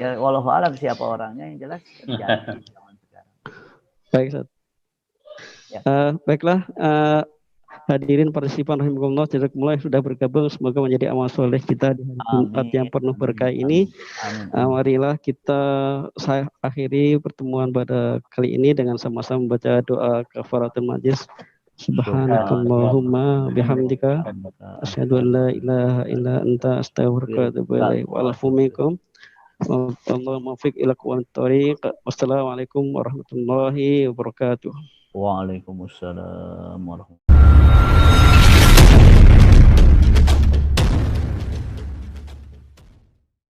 Ya wallahu alam siapa orangnya, yang jelas terjadi. Baik, Ustaz. Ya. Baiklah, hadirin partisipan rahimakumullah, jazakumullah yang sudah bergabung, semoga menjadi amal soleh kita di hari Jumat yang penuh berkah ini. Marilah saya akhiri pertemuan pada kali ini dengan sama-sama membaca doa kafaratul majlis. Subhanakallahumma bihamdika asyhadu an la ilaha illa anta astaghfiruka wa atubu ilaik. Wa alafu minkum. Wassalamualaikum warahmatullahi wabarakatuh. Waalaikumsalam warahmatullahi wabarakatuh.